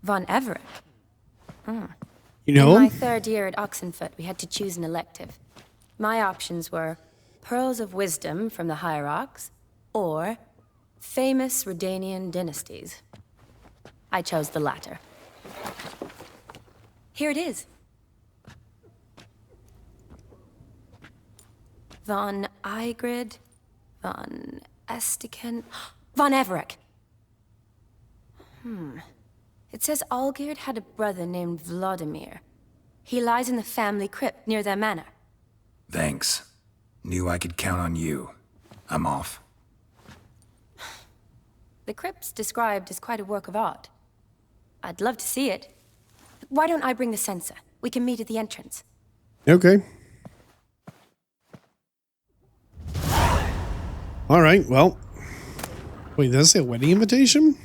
Von Everec? You know In my him? third year at Oxenfoot, we had to choose an elective. My options were Pearls of Wisdom from the Hierarchs, or Famous Redanian Dynasties. I chose the latter. Here it is. Von Olgierd, von Estiken, von Everec. It says Olgierd had a brother named Vladimir. He lies in the family crypt near their manor. Thanks. Knew I could count on you. I'm off. The crypt's described as quite a work of art. I'd love to see it. Why don't I bring the censer? We can meet at the entrance. Okay. All right, well. Wait, does it say a wedding invitation?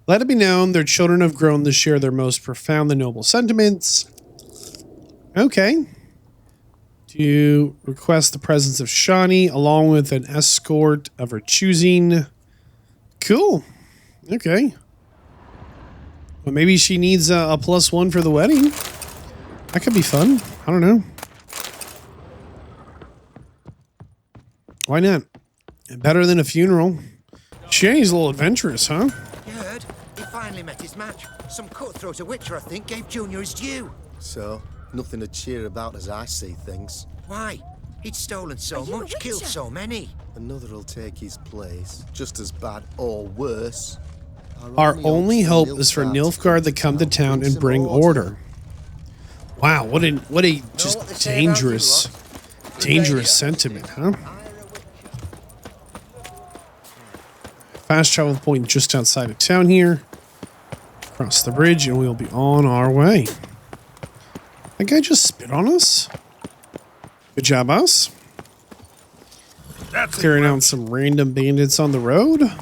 Let it be known their children have grown to share their most profound and noble sentiments. Okay. To request the presence of Shani along with an escort of her choosing. Cool. Okay. Well, maybe she needs a +1 for the wedding. That could be fun. I don't know. Why not? Better than a funeral. Shani's a little adventurous, huh? You heard? He finally met his match. Some cutthroat witcher, I think, gave Junior his due. So, nothing to cheer about as I see things. Why? He'd stolen so much, killed so many. Another'll take his place, just as bad or worse. Our only hope is for Nilfgaard to come to town and bring order. Wow, what a just dangerous sentiment, huh? Fast travel point just outside of town here. Cross the bridge and we'll be on our way. That guy just spit on us? Good job, us. Clearing out some random bandits on the road.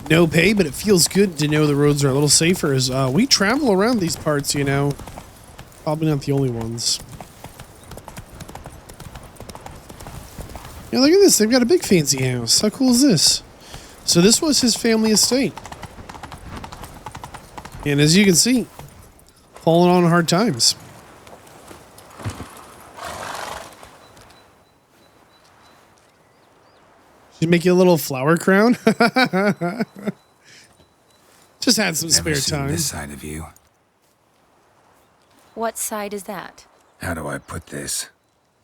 No pay, but it feels good to know the roads are a little safer as we travel around these parts, you know. Probably not the only ones. Yeah, look at this. They've got a big fancy house. How cool is this? So this was his family estate. And as you can see, falling on hard times. Should make you a little flower crown. Just had some spare time. This side of you. What side is that? How do I put this?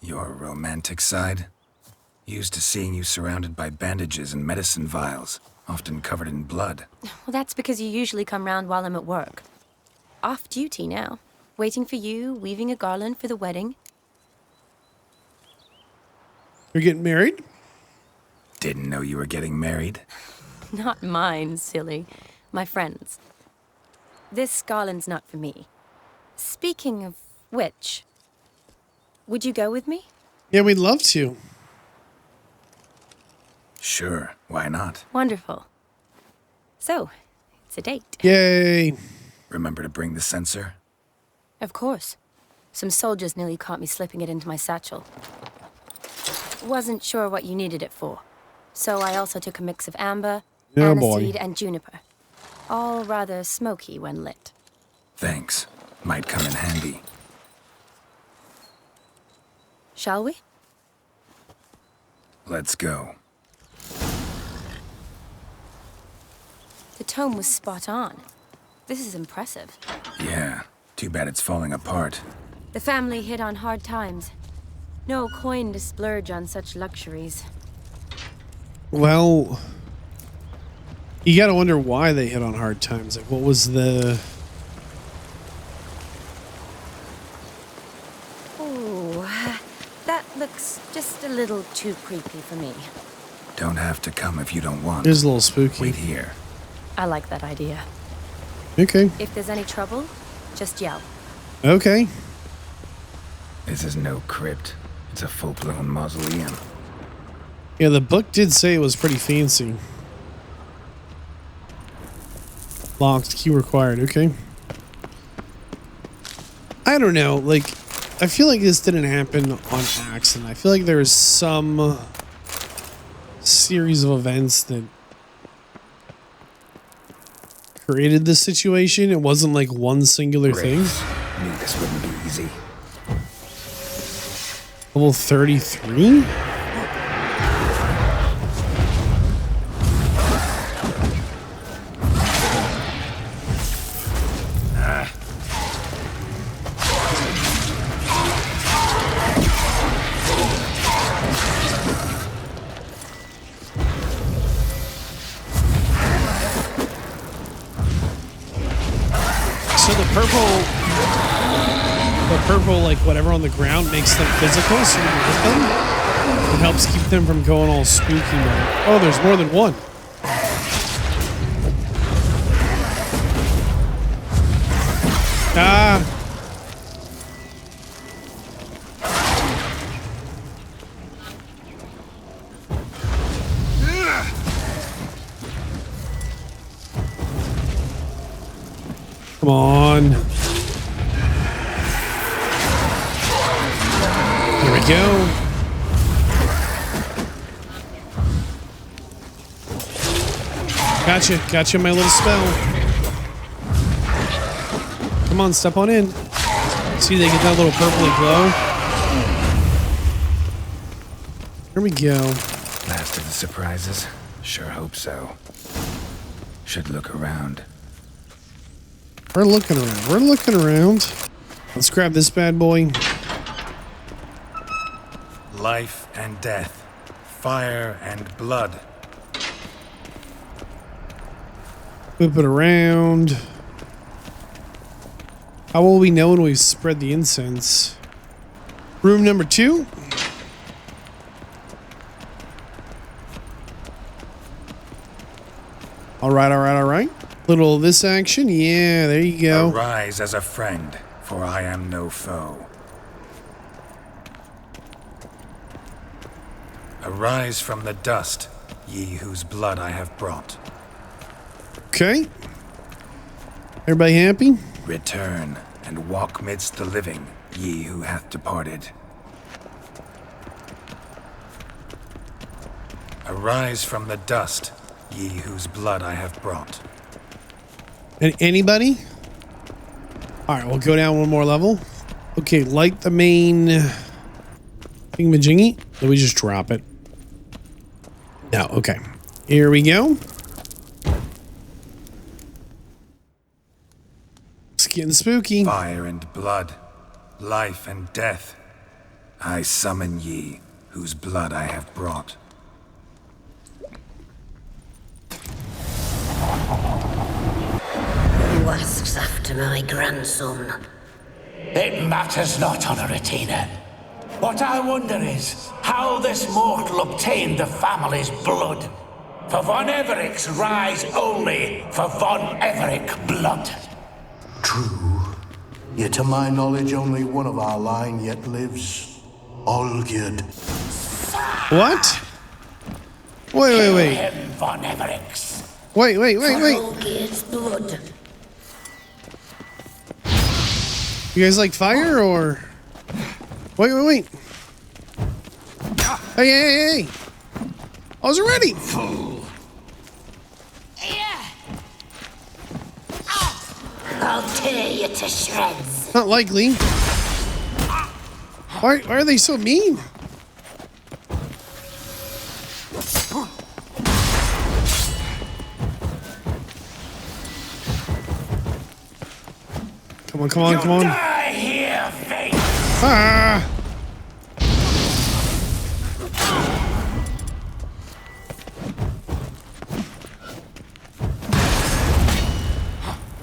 Your romantic side? Used to seeing you surrounded by bandages and medicine vials, often covered in blood. Well, that's because you usually come round while I'm at work. Off duty now. Waiting for you, weaving a garland for the wedding. You're getting married? Didn't know you were getting married. Not mine, silly. My friend's. This garland's not for me. Speaking of which, would you go with me? Yeah, we'd love to. Sure, why not? Wonderful. So, it's a date. Yay. Remember to bring the sensor? Of course. Some soldiers nearly caught me slipping it into my satchel. Wasn't sure what you needed it for. So I also took a mix of amber, aniseed, and juniper. All rather smoky when lit. Thanks. Might come in handy. Shall we? Let's go. The tome was spot on. This is impressive. Yeah, too bad it's falling apart. The family hit on hard times. No coin to splurge on such luxuries. Well, you gotta wonder why they hit on hard times. Like, what was the... Ooh, that looks just a little too creepy for me. Don't have to come if you don't want. It is a little spooky. Wait here. I like that idea. Okay. If there's any trouble, just yell. Okay. This is no crypt. It's a full-blown mausoleum. Yeah, the book did say it was pretty fancy. Locked, key required. Okay. I don't know. Like, I feel like this didn't happen on accident. I feel like there was some series of events that created this situation. It wasn't like one singular thing. Knew this wouldn't be easy. Level 33? So the purple, like whatever on the ground makes them physical, so when you hit them, it helps keep them from going all spooky mode. Oh, there's more than one. Ah. Come on. Here we go. Gotcha, my little spell. Come on, step on in. See, they get that little purpley glow. Here we go. Last of the surprises? Sure hope so. Should look around. We're looking around. Let's grab this bad boy. Life and death. Fire and blood. Whip it around. How will we know when we've spread the incense? Room number 2. All right. Little of this action. Yeah, there you go. Arise as a friend, for I am no foe. Arise from the dust, ye whose blood I have brought. Okay. Everybody happy? Return and walk midst the living, ye who hath departed. Arise from the dust, ye whose blood I have brought. And anybody? All right, we'll go down one more level. Okay, light the main thingamajiggy. Then we just drop it. No, okay. Here we go. It's getting spooky. Fire and blood, life and death. I summon ye, whose blood I have brought. Who asks after my grandson? It matters not, Honoratina. What I wonder is how this mortal obtained the family's blood. For von Everec's rise only for von Everec blood. True. Yet to my knowledge, only one of our line yet lives. Olgierd. What? Wait. Him, von Everec's. Wait. Olgierd's blood. You guys like fire or? Wait. Hey. I was ready. Fool. I'll tear you to shreds. Not likely. Why are they so mean? Come on. Die here, fate. Ah!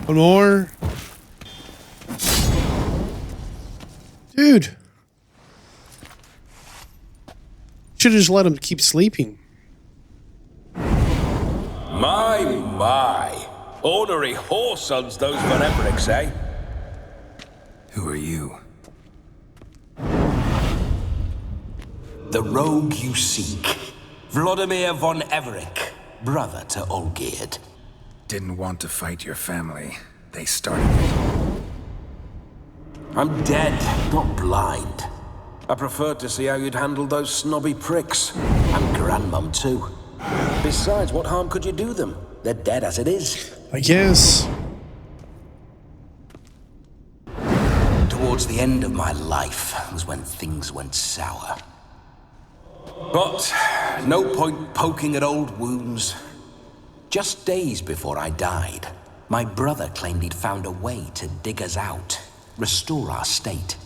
One more. Dude. Should have just let him keep sleeping. My. Ornery whoresons those von Everecs, eh? Who are you? The rogue you seek. Vladimir von Everec, brother to Olgierd. Didn't want to fight your family. They started it. I'm dead, not blind. I preferred to see how you'd handle those snobby pricks. And Grandmum, too. Besides, what harm could you do them? They're dead as it is. I guess. Towards the end of my life was when things went sour. But no point poking at old wounds. Just days before I died, my brother claimed he'd found a way to dig us out, restore our state.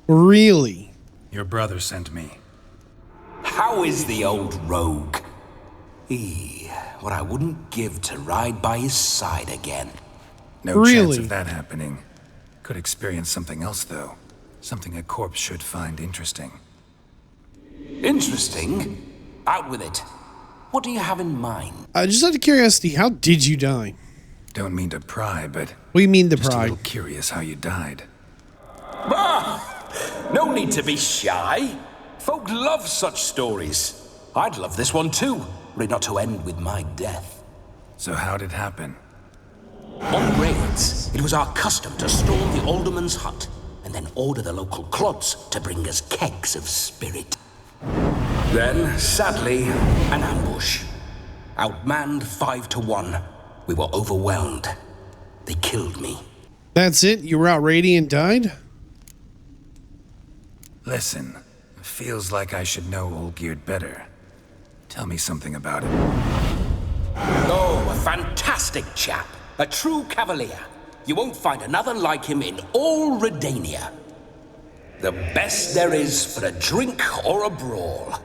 Really? Your brother sent me. How is the old rogue? What I wouldn't give to ride by his side again. No chance of that happening. Could experience something else, though. Something a corpse should find interesting. Interesting? Out with it. What do you have in mind? Just out of curiosity, how did you die? Don't mean to pry, but... What do you mean to just pry? a little curious how you died. No need to be shy. Folk love such stories. I'd love this one too, were it not to end with my death. So how'd it happen? On raids, it was our custom to storm the alderman's hut and then order the local clods to bring us kegs of spirit. Then, sadly, an ambush. Outmanned 5-1. We were overwhelmed. They killed me. That's it? You were out raiding and died? Listen, it feels like I should know Olgierd better. Tell me something about him. Oh, a fantastic chap. A true cavalier. You won't find another like him in all Redania. The best there is for a drink or a brawl.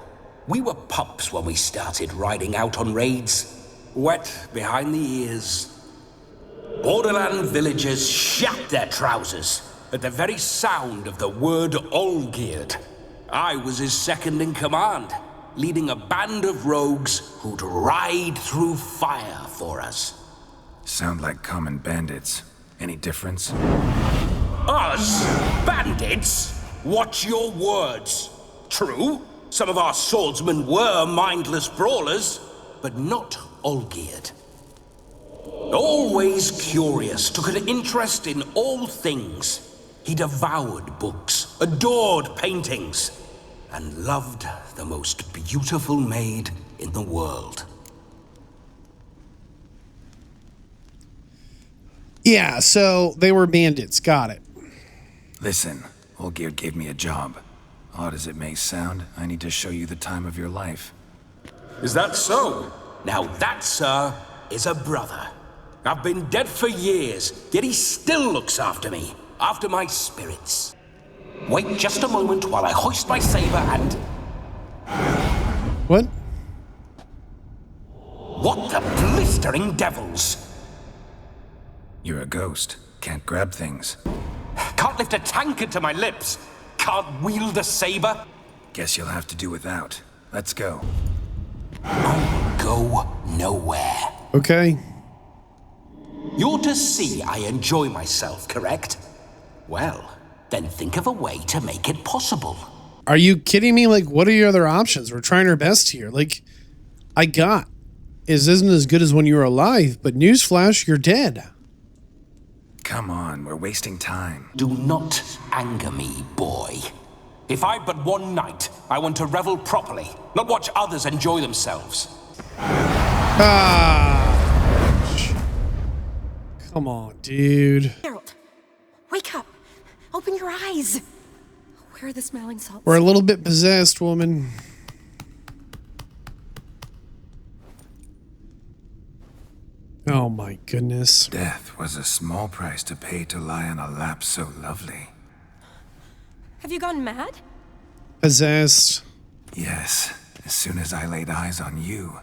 We were pups when we started riding out on raids. Wet behind the ears. Borderland villagers shat their trousers at the very sound of the word Olgierd. I was his second in command, leading a band of rogues who'd ride through fire for us. Sound like common bandits. Any difference? Us? Bandits? Watch your words. True, some of our swordsmen were mindless brawlers, but not Olgierd. Always curious, took an interest in all things. He devoured books, adored paintings, and loved the most beautiful maid in the world. Yeah, so they were bandits. Got it. Listen, Olgierd gave me a job. Odd as it may sound, I need to show you the time of your life. Is that so? Now that, sir, is a brother. I've been dead for years, yet he still looks after me, after my spirits. Wait just a moment while I hoist my saber and... What? What the blistering devils? You're a ghost. Can't grab things. Can't lift a tankard to my lips. Can't wield a saber. Guess you'll have to do without. Let's go. I'll go nowhere. Okay. You're to see I enjoy myself, correct? Well, then think of a way to make it possible. Are you kidding me? Like, what are your other options? We're trying our best here. Like, I got is isn't as good as when you were alive, but newsflash, you're dead. Come on, we're wasting time. Do not anger me, boy. If I've but one night, I want to revel properly, not watch others enjoy themselves. Come on, dude. Geralt, wake up. Open your eyes. Where are the smelling salts? We're a little bit possessed, woman. Oh my goodness. Death was a small price to pay to lie on a lap so lovely. Have you gone mad? Possessed. Yes, as soon as I laid eyes on you.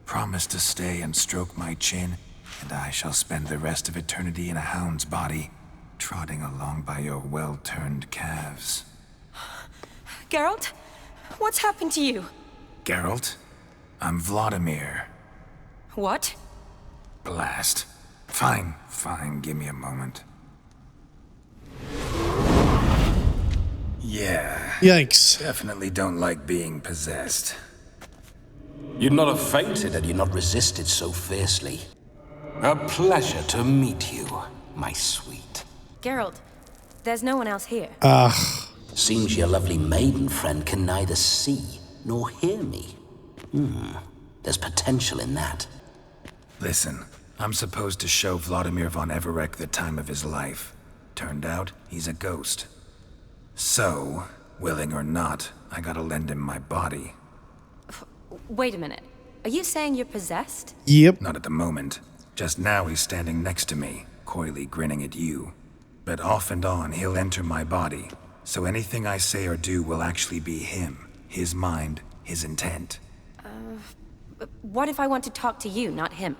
Promise to stay and stroke my chin, and I shall spend the rest of eternity in a hound's body, trotting along by your well-turned calves. Geralt, what's happened to you? Geralt, I'm Vladimir. What? Blast. Fine, give me a moment. Yeah. Yikes. Definitely don't like being possessed. You'd not have fainted had you not resisted so fiercely. A pleasure to meet you, my sweet. Geralt, there's no one else here. Seems your lovely maiden friend can neither see nor hear me. There's potential in that. Listen, I'm supposed to show Vladimir von Everec the time of his life. Turned out, he's a ghost. So, willing or not, I gotta lend him my body. Wait a minute. Are you saying you're possessed? Yep. Not at the moment. Just now he's standing next to me, coyly grinning at you. But off and on, he'll enter my body. So anything I say or do will actually be him. His mind, his intent. What if I want to talk to you, not him?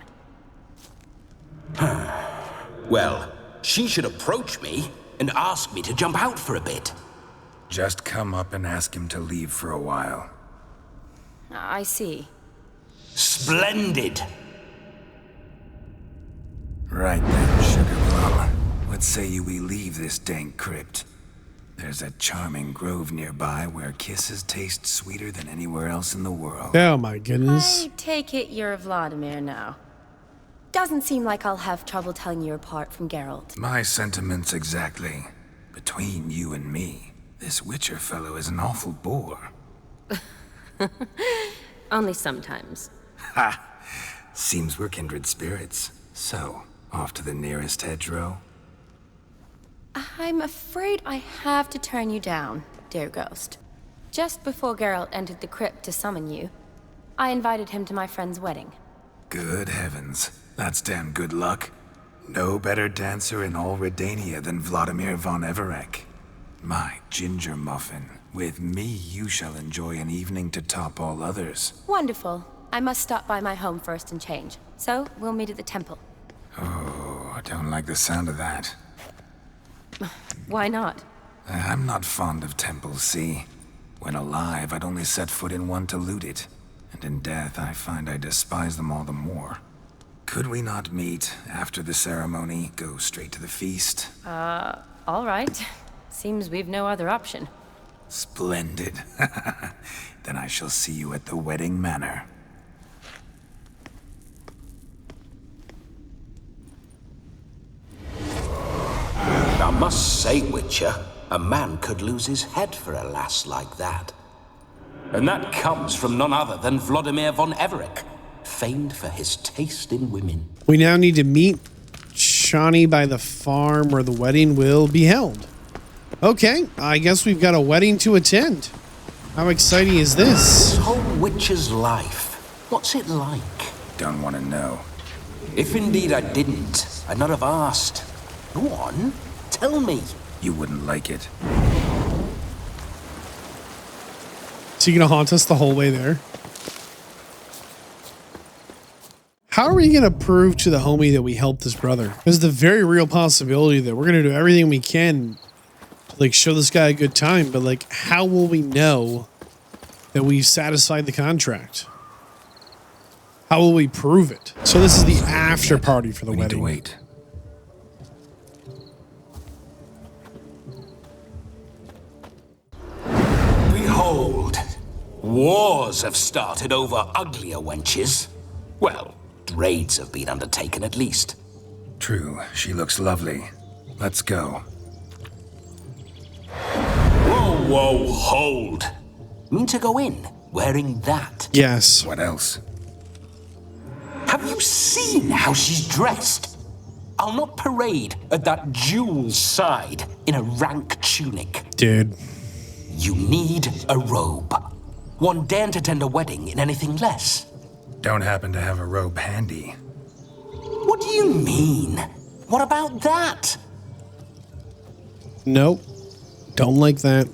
Well, she should approach me and ask me to jump out for a bit. Just come up and ask him to leave for a while. I see. Splendid! Right then, Sugar Plum. What say you we leave this dank crypt? There's a charming grove nearby where kisses taste sweeter than anywhere else in the world. Oh my goodness. I take it you're Vladimir now. Doesn't seem like I'll have trouble telling you apart from Geralt. My sentiments exactly. Between you and me, this Witcher fellow is an awful bore. Only sometimes. Ha! Seems we're kindred spirits. So, off to the nearest hedgerow? I'm afraid I have to turn you down, dear ghost. Just before Geralt entered the crypt to summon you, I invited him to my friend's wedding. Good heavens. That's damn good luck. No better dancer in all Redania than Vladimir von Everec. My ginger muffin. With me, you shall enjoy an evening to top all others. Wonderful. I must stop by my home first and change. So, we'll meet at the temple. Oh, I don't like the sound of that. Why not? I'm not fond of temples, see? When alive, I'd only set foot in one to loot it. And in death, I find I despise them all the more. Could we not meet after the ceremony, go straight to the feast? All right. Seems we've no other option. Splendid. Then I shall see you at the wedding manor. I must say, Witcher, a man could lose his head for a lass like that. And that comes from none other than Vladimir von Everec, famed for his taste in women. We now need to meet Shawnee by the farm where the wedding will be held. Okay, I guess we've got a wedding to attend. How exciting is this? This whole Witcher's life, what's it like? Don't want to know. If indeed I didn't, I'd not have asked. Go on, tell me. You wouldn't like it. Is he gonna haunt us the whole way there? How are we gonna prove to the homie that we helped his brother? There's the very real possibility that we're gonna do everything we can to like show this guy a good time, but like how will we know that we've satisfied the contract? How will we prove it? So this is the after party for the wedding. Wait. Behold, wars have started over uglier wenches. Well, raids have been undertaken at least. True, she looks lovely. Let's go. Whoa, whoa, hold. Mean to go in wearing that? Yes. What else? Have you seen how she's dressed? I'll not parade at that jewel's side in a rank tunic. Dude. You need a robe. One daren't attend a wedding in anything less. Don't happen to have a robe handy. What do you mean? What about that? Nope. Don't like that.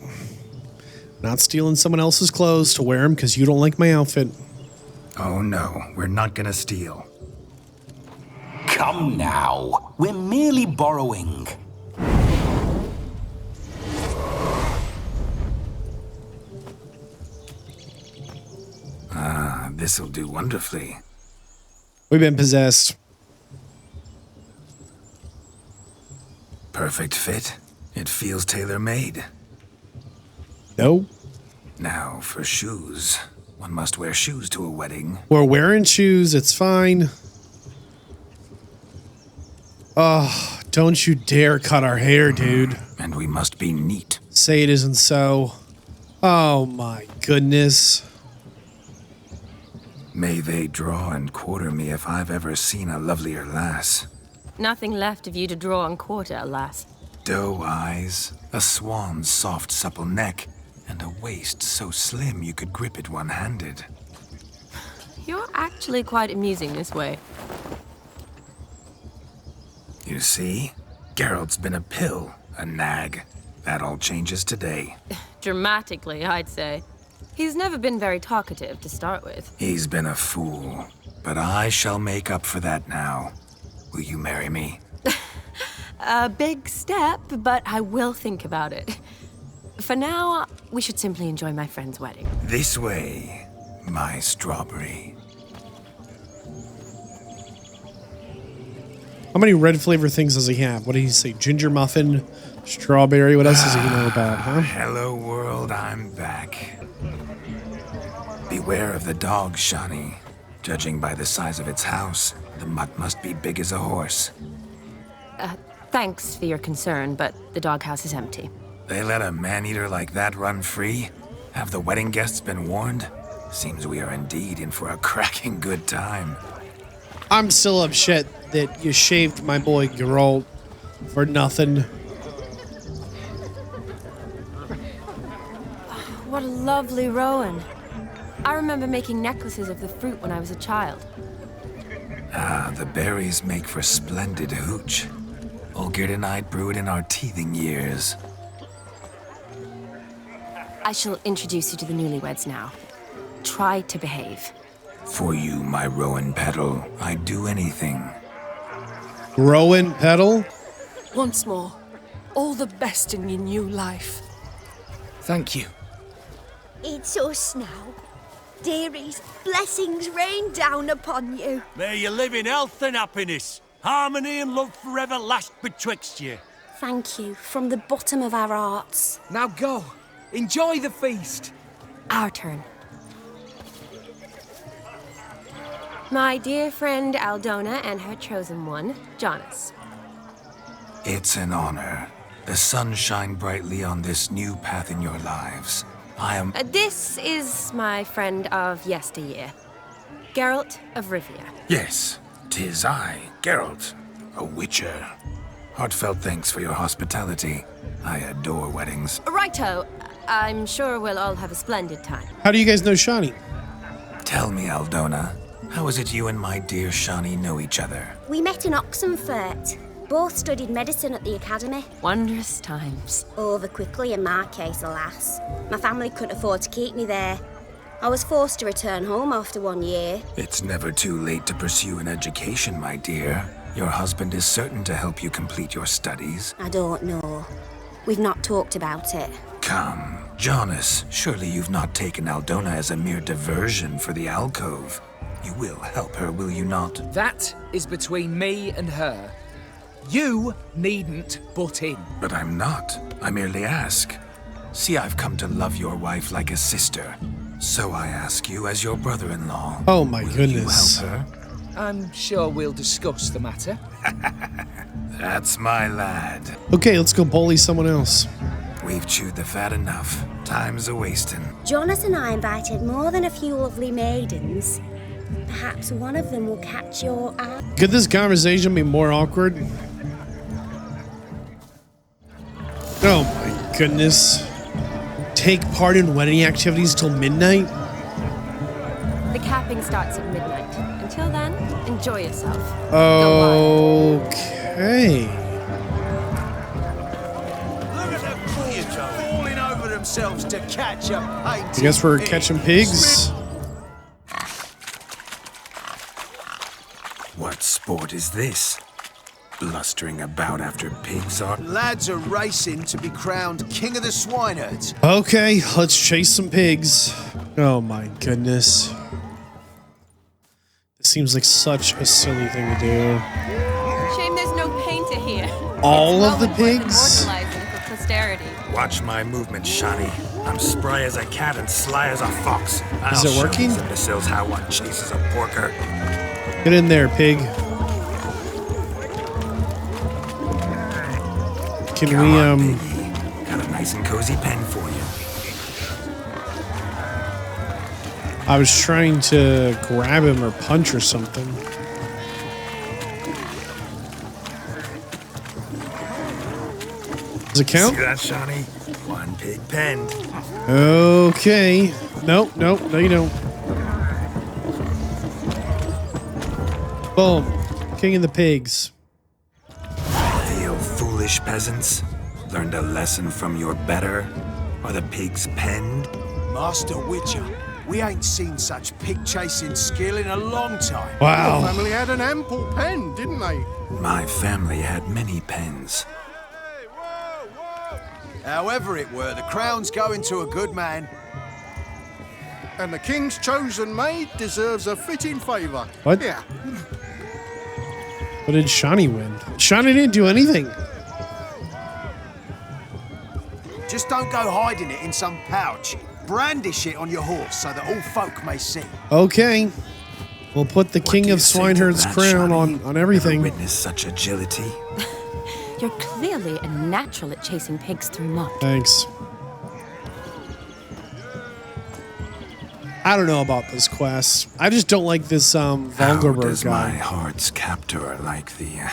Not stealing someone else's clothes to wear them because you don't like my outfit. Oh no, we're not gonna steal. Come now. We're merely borrowing. Ah, this'll do wonderfully. We've been possessed. Perfect fit. It feels tailor-made. Nope. Now, for shoes. One must wear shoes to a wedding. We're wearing shoes. It's fine. Oh, don't you dare cut our hair, dude. And we must be neat. Say it isn't so. Oh my goodness. May they draw and quarter me if I've ever seen a lovelier lass. Nothing left of you to draw and quarter, alas. Doe eyes, a swan's soft supple neck, and a waist so slim you could grip it one-handed. You're actually quite amusing this way. You see? Geralt's been a pill, a nag. That all changes today. Dramatically, I'd say. He's never been very talkative to start with. He's been a fool, but I shall make up for that now. Will you marry me? A big step, but I will think about it. For now, we should simply enjoy my friend's wedding. This way, my strawberry. How many red flavor things does he have? What did he say? Ginger muffin, strawberry. What else does he know about, huh? Hello, world. I'm back. Beware of the dog, Shani. Judging by the size of its house, the mutt must be big as a horse. Thanks for your concern, but the doghouse is empty. They let a man-eater like that run free? Have the wedding guests been warned? Seems we are indeed in for a cracking good time. I'm still upset that you shaved my boy Geralt for nothing. What a lovely rowan. I remember making necklaces of the fruit when I was a child. Ah, the berries make for splendid hooch. Olgierd and I brewed in our teething years. I shall introduce you to the newlyweds now. Try to behave. For you, my rowan petal, I'd do anything. Rowan petal? Once more, all the best in your new life. Thank you. It's us now. Dearies, blessings rain down upon you. May you live in health and happiness. Harmony and love forever last betwixt you. Thank you, from the bottom of our hearts. Now go. Enjoy the feast. Our turn. My dear friend Aldona and her chosen one, Jonas. It's an honor. The sun shine brightly on this new path in your lives. I am... This is my friend of yesteryear, Geralt of Rivia. Yes, 'tis I, Geralt, a witcher. Heartfelt thanks for your hospitality. I adore weddings. Righto. I'm sure we'll all have a splendid time. How do you guys know Shani? Tell me, Aldona, how is it you and my dear Shani know each other? We met in Oxenfurt. both studied medicine at the academy. Wondrous times. Over quickly in my case, alas. My family couldn't afford to keep me there. I was forced to return home after 1 year. It's never too late to pursue an education, my dear. Your husband is certain to help you complete your studies. I don't know. We've not talked about it. Come, Jonas, surely you've not taken Aldona as a mere diversion for the alcove. You will help her, will you not? That is between me and her. You needn't butt in. But I'm not. I merely ask. See, I've come to love your wife like a sister. So I ask you as your brother-in-law. Oh my will goodness. you help her? I'm sure we'll discuss the matter. That's my lad. Okay, let's go bully someone else. We've chewed the fat enough. Time's a-wasting. Jonas and I invited more than a few lovely maidens. Perhaps one of them will catch your eye. Could this conversation be more awkward? Oh my goodness. Take part in wedding activities till midnight? The capping starts at midnight. Until then, enjoy yourself. Okay. Look at them fools falling over themselves to catch a painting. I guess we're catching pigs. What sport is this? Blustering about after pigs are... Lads are racing to be crowned king of the swineherds. Okay, let's chase some pigs. Oh my goodness. This seems like such a silly thing to do. Shame there's no painter here. All of the pigs? Immortalizing for posterity. Watch my movement, Shani. I'm spry as a cat and sly as a fox. Is it working? I'll show these imbeciles how one chases a porker. Get in there, pig. Can Come we, on, piggy. Got a nice and cozy pen for you. I was trying to grab him or punch or something. Does it count? See that, Shani? One pig penned. Okay. Nope, no, you don't. Boom. King of the pigs. Feel foolish peasants? Learned a lesson from your better? Are the pigs penned? Master Witcher, we ain't seen such pig-chasing skill in a long time. Wow. Your family had an ample pen, didn't they? My family had many pens. However it were, the crown's going to a good man. And the king's chosen maid deserves a fitting favour. What? Yeah. What did Shani win? Shani didn't do anything. Just don't go hiding it in some pouch. Brandish it on your horse so that all folk may see. Okay. We'll put the King of Swineherd's crown Shani? on everything. Never witnessed such agility. You're clearly a natural at chasing pigs through mud. Thanks. I don't know about this quest. I just don't like this How Volgerberg does my guy. heart's captor like the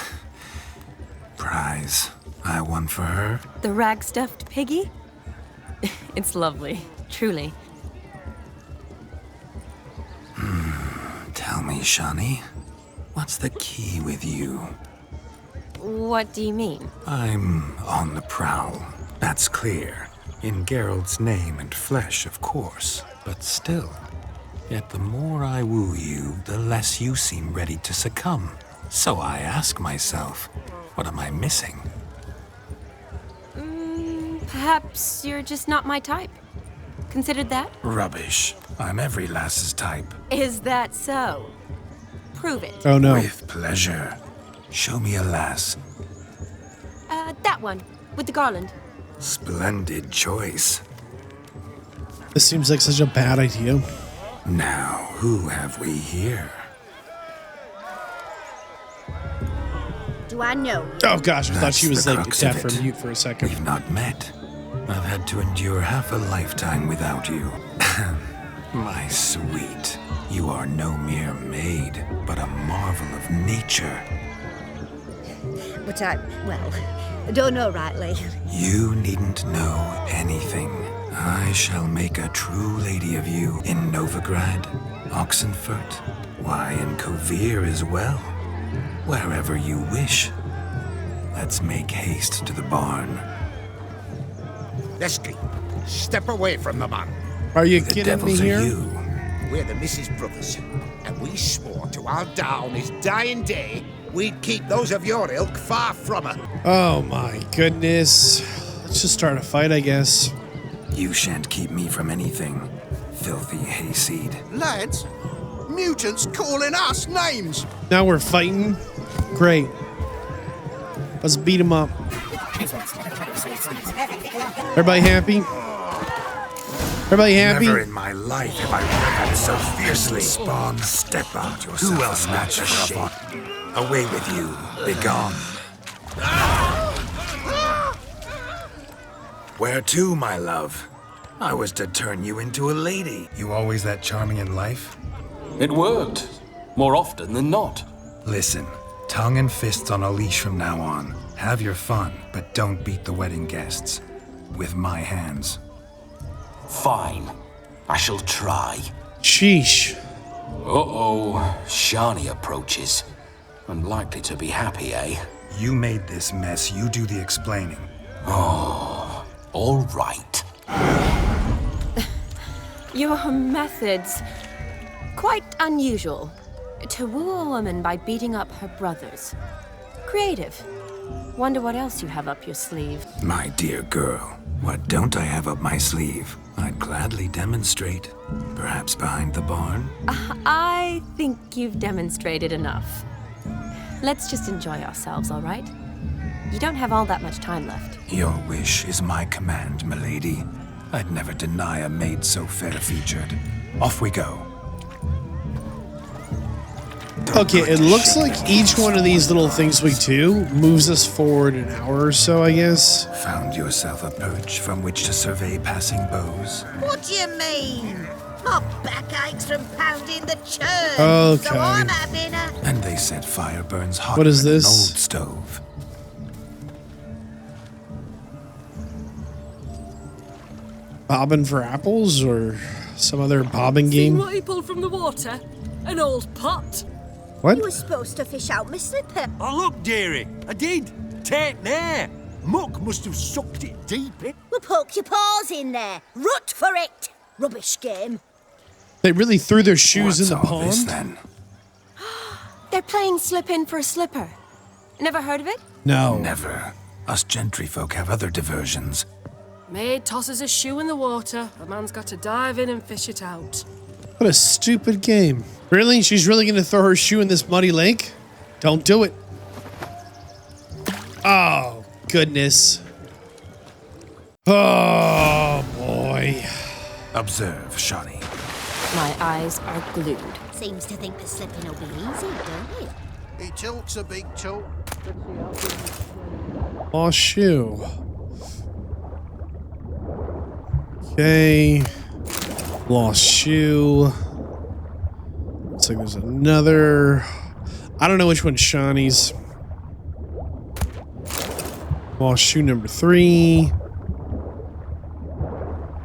prize I won for her? The rag-stuffed piggy? It's lovely, truly. Tell me, Shani, what's the key with you? What do you mean? I'm on the prowl. That's clear. In Geralt's name and flesh, of course. But still. Yet the more I woo you, the less you seem ready to succumb. So I ask myself, what am I missing? Perhaps you're just not my type. Considered that? Rubbish. I'm every lass's type. Is that so? Prove it. Oh no. With pleasure. Show me a lass. That one, with the garland. Splendid choice. This seems like such a bad idea. Now, who have we here? Do I know? Oh gosh, I thought she was the like crux deaf of or it. mute for a second. We've not met. I've had to endure half a lifetime without you. My sweet, you are no mere maid, but a marvel of nature. But I don't know rightly. You needn't know anything. I shall make a true lady of you in Novigrad, Oxenfurt, why, in Kovir as well. Wherever you wish. Let's make haste to the barn. Leslie, step away from the man. Are you The kidding devils me are here? you. We're the Mrs. Brothers, and we swore to our down his dying day we'd keep those of your ilk far from her. Oh my goodness. Let's just start a fight, I guess. You shan't keep me from anything, filthy hayseed. Lads, mutants calling us names. Now we're fighting. Great. Let's beat him up. Everybody happy? Everybody happy? Never in my life have I reveled so fiercely. Spawn, step out yourself. Who else match a shape? Away with you. Begone. Where to, my love? I was to turn you into a lady. You always that charming in life? It worked. More often than not. Listen, tongue and fists on a leash from now on. Have your fun, but don't beat the wedding guests. With my hands. Fine. I shall try. Sheesh. Uh-oh. Shani approaches. Unlikely to be happy, eh? You made this mess. You do the explaining. Oh, all right. Your methods, quite unusual. To woo a woman by beating up her brothers. Creative. Wonder what else you have up your sleeve. My dear girl, what don't I have up my sleeve? I'd gladly demonstrate. Perhaps behind the barn? I think you've demonstrated enough. Let's just enjoy ourselves, all right? You don't have all that much time left. Your wish is my command, milady. I'd never deny a maid so fair-featured. Off we go. Okay, it looks like each one of these little things we do moves us forward an hour or so, I guess. Found yourself a perch from which to survey passing bows? What do you mean? My back aches from pounding the churn. Okay. So I'm having a... And they said fire burns hotter What is than this? an old stove. Bobbing for apples or some other bobbing Seen game? what he pulled from the water? An old pot. What? You were supposed to fish out my slipper. Oh, look, dearie. I did. Take there. Muck must have sucked it deep in. Well, poke your paws in there. Rut for it. Rubbish game. They really threw their shoes What's in the all this, pond? then? They're playing slip in for a slipper. Never heard of it? No. Never. Us gentry folk have other diversions. Maid tosses a shoe in the water. A man's got to dive in and fish it out. What a stupid game. Really? She's really going to throw her shoe in this muddy lake? Don't do it. Oh, goodness. Oh, boy. Observe, Shani. My eyes are glued. Seems to think the slipping will be easy, don't it? He tilts a big tilt. Oh, shoe. Okay. Lost shoe. Looks like there's another. I don't know which one's Shawnee's. Lost shoe number 3.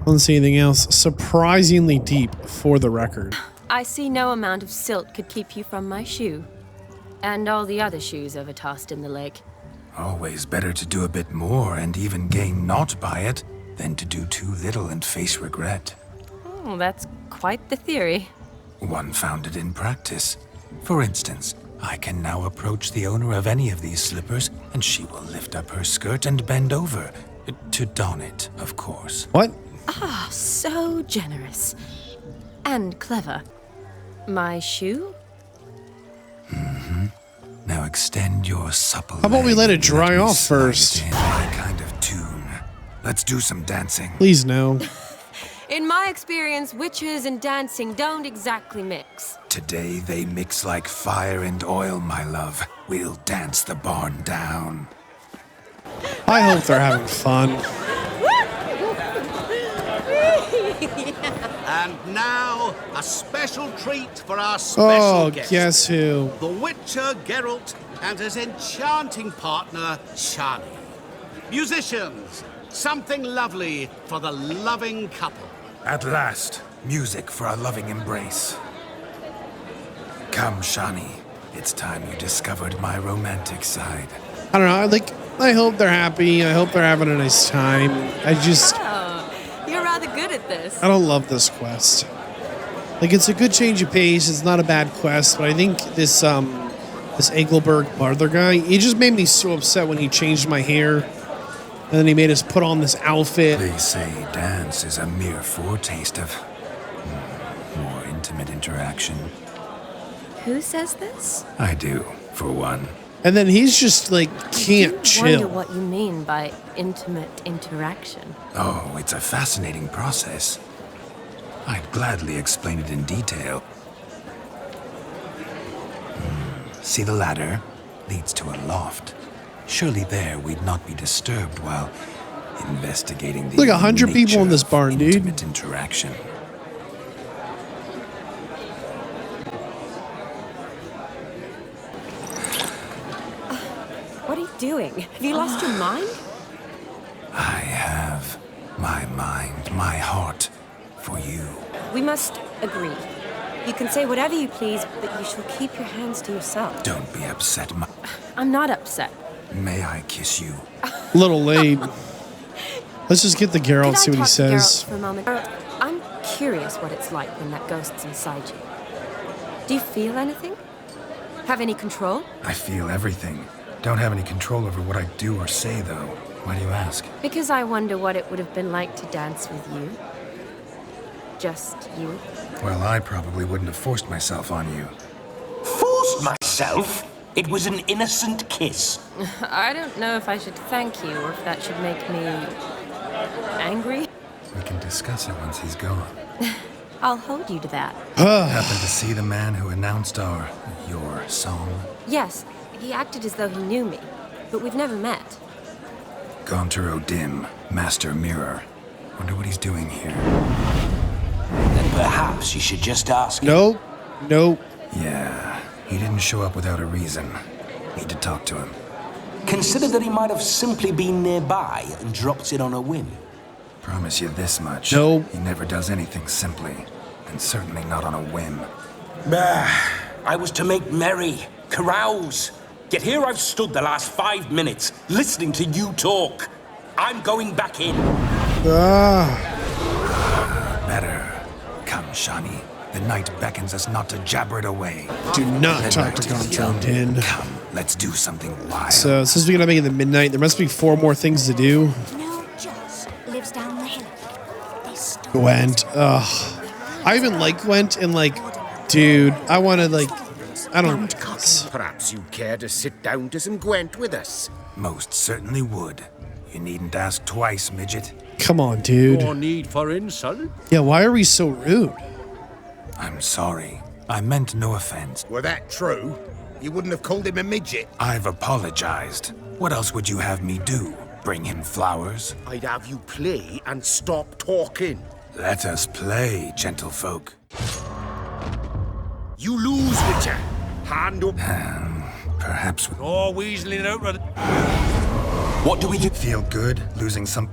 I don't see anything else. Surprisingly deep, for the record. I see no amount of silt could keep you from my shoe. And all the other shoes ever tossed in the lake. Always better to do a bit more and even gain naught by it than to do too little and face regret. Oh, that's quite the theory. One founded in practice. For instance, I can now approach the owner of any of these slippers, and she will lift up her skirt and bend over. To don it, of course. What? Ah, so generous. And clever. My shoe? Mm-hmm. Now extend your supple How about we let it dry me off slide first? it in my kind of tune. Let's do some dancing. Please no. In my experience, witches and dancing don't exactly mix. Today they mix like fire and oil, my love. We'll dance the barn down. I hope they're having fun. And now, a special treat for our special guest. Guess who? The Witcher Geralt and his enchanting partner, Shani. Musicians, something lovely for the loving couple. At last, music for a loving embrace. Come, Shani. It's time you discovered my romantic side. I don't know. I hope they're happy. I hope they're having a nice time. Oh, you're rather good at this. I don't love this quest. Like, it's a good change of pace. It's not a bad quest, but I think this Engelberg Barther guy, he just made me so upset when he changed my hair, and then he made us put on this outfit. They say dance is a mere foretaste of more intimate interaction. Who says this? I do, for one. And then he's just like, can't I chill. wonder what you mean by intimate interaction. Oh, it's a fascinating process. I'd gladly explain it in detail. See the ladder? Leads to a loft. Surely there we'd not be disturbed while investigating the Like 100 people in this barn, dude. intimate interaction. What are you doing? Have you lost your mind? I have my mind, my heart for you. We must agree. You can say whatever you please, but you shall keep your hands to yourself. Don't be upset, I'm not upset. May I kiss you? A little late. Let's just get the Geralt, see what he says. For a moment. I'm curious what it's like when that ghost's inside you. Do you feel anything? Have any control? I feel everything. Don't have any control over what I do or say, though. Why do you ask? Because I wonder what it would have been like to dance with you. Just you. Well, I probably wouldn't have forced myself on you. Forced myself? It was an innocent kiss. I don't know if I should thank you or if that should make me angry. We can discuss it once he's gone. I'll hold you to that. Happened to see the man who announced your song? Yes, he acted as though he knew me, but we've never met. Gaunter Dim, Master Mirror. Wonder what he's doing here. Then perhaps you should just ask him. Nope. Nope. Yeah, he didn't show up without a reason. Need to talk to him. Consider that he might have simply been nearby and dropped it on a whim. Promise you this much. Nope. He never does anything simply, and certainly not on a whim. I was to make merry, carouse. Yet here I've stood the last 5 minutes, listening to you talk. I'm going back in. Better. Come, Shani. The night beckons us not to jabber it away. Do not The talk night to is Gaunter young. Din. Come, let's do something wild. So, since we're gonna make it the midnight, there must be 4 more things to do. No, Joss lives down the hill. Gwent. Ugh. I even like Gwent and like, dude, I wanna like, I don't. Perhaps you'd care to sit down to some Gwent with us. Most certainly would. You needn't ask twice, midget. Come on, dude. No need for insult. Yeah, why are we so rude? I'm sorry. I meant no offense. Were that true, you wouldn't have called him a midget. I've apologized. What else would you have me do? Bring him flowers? I'd have you play and stop talking. Let us play, gentlefolk. You lose, Witcher. Hand up. Perhaps with... Oh, weaseling out with... What do we do? Feel good losing some...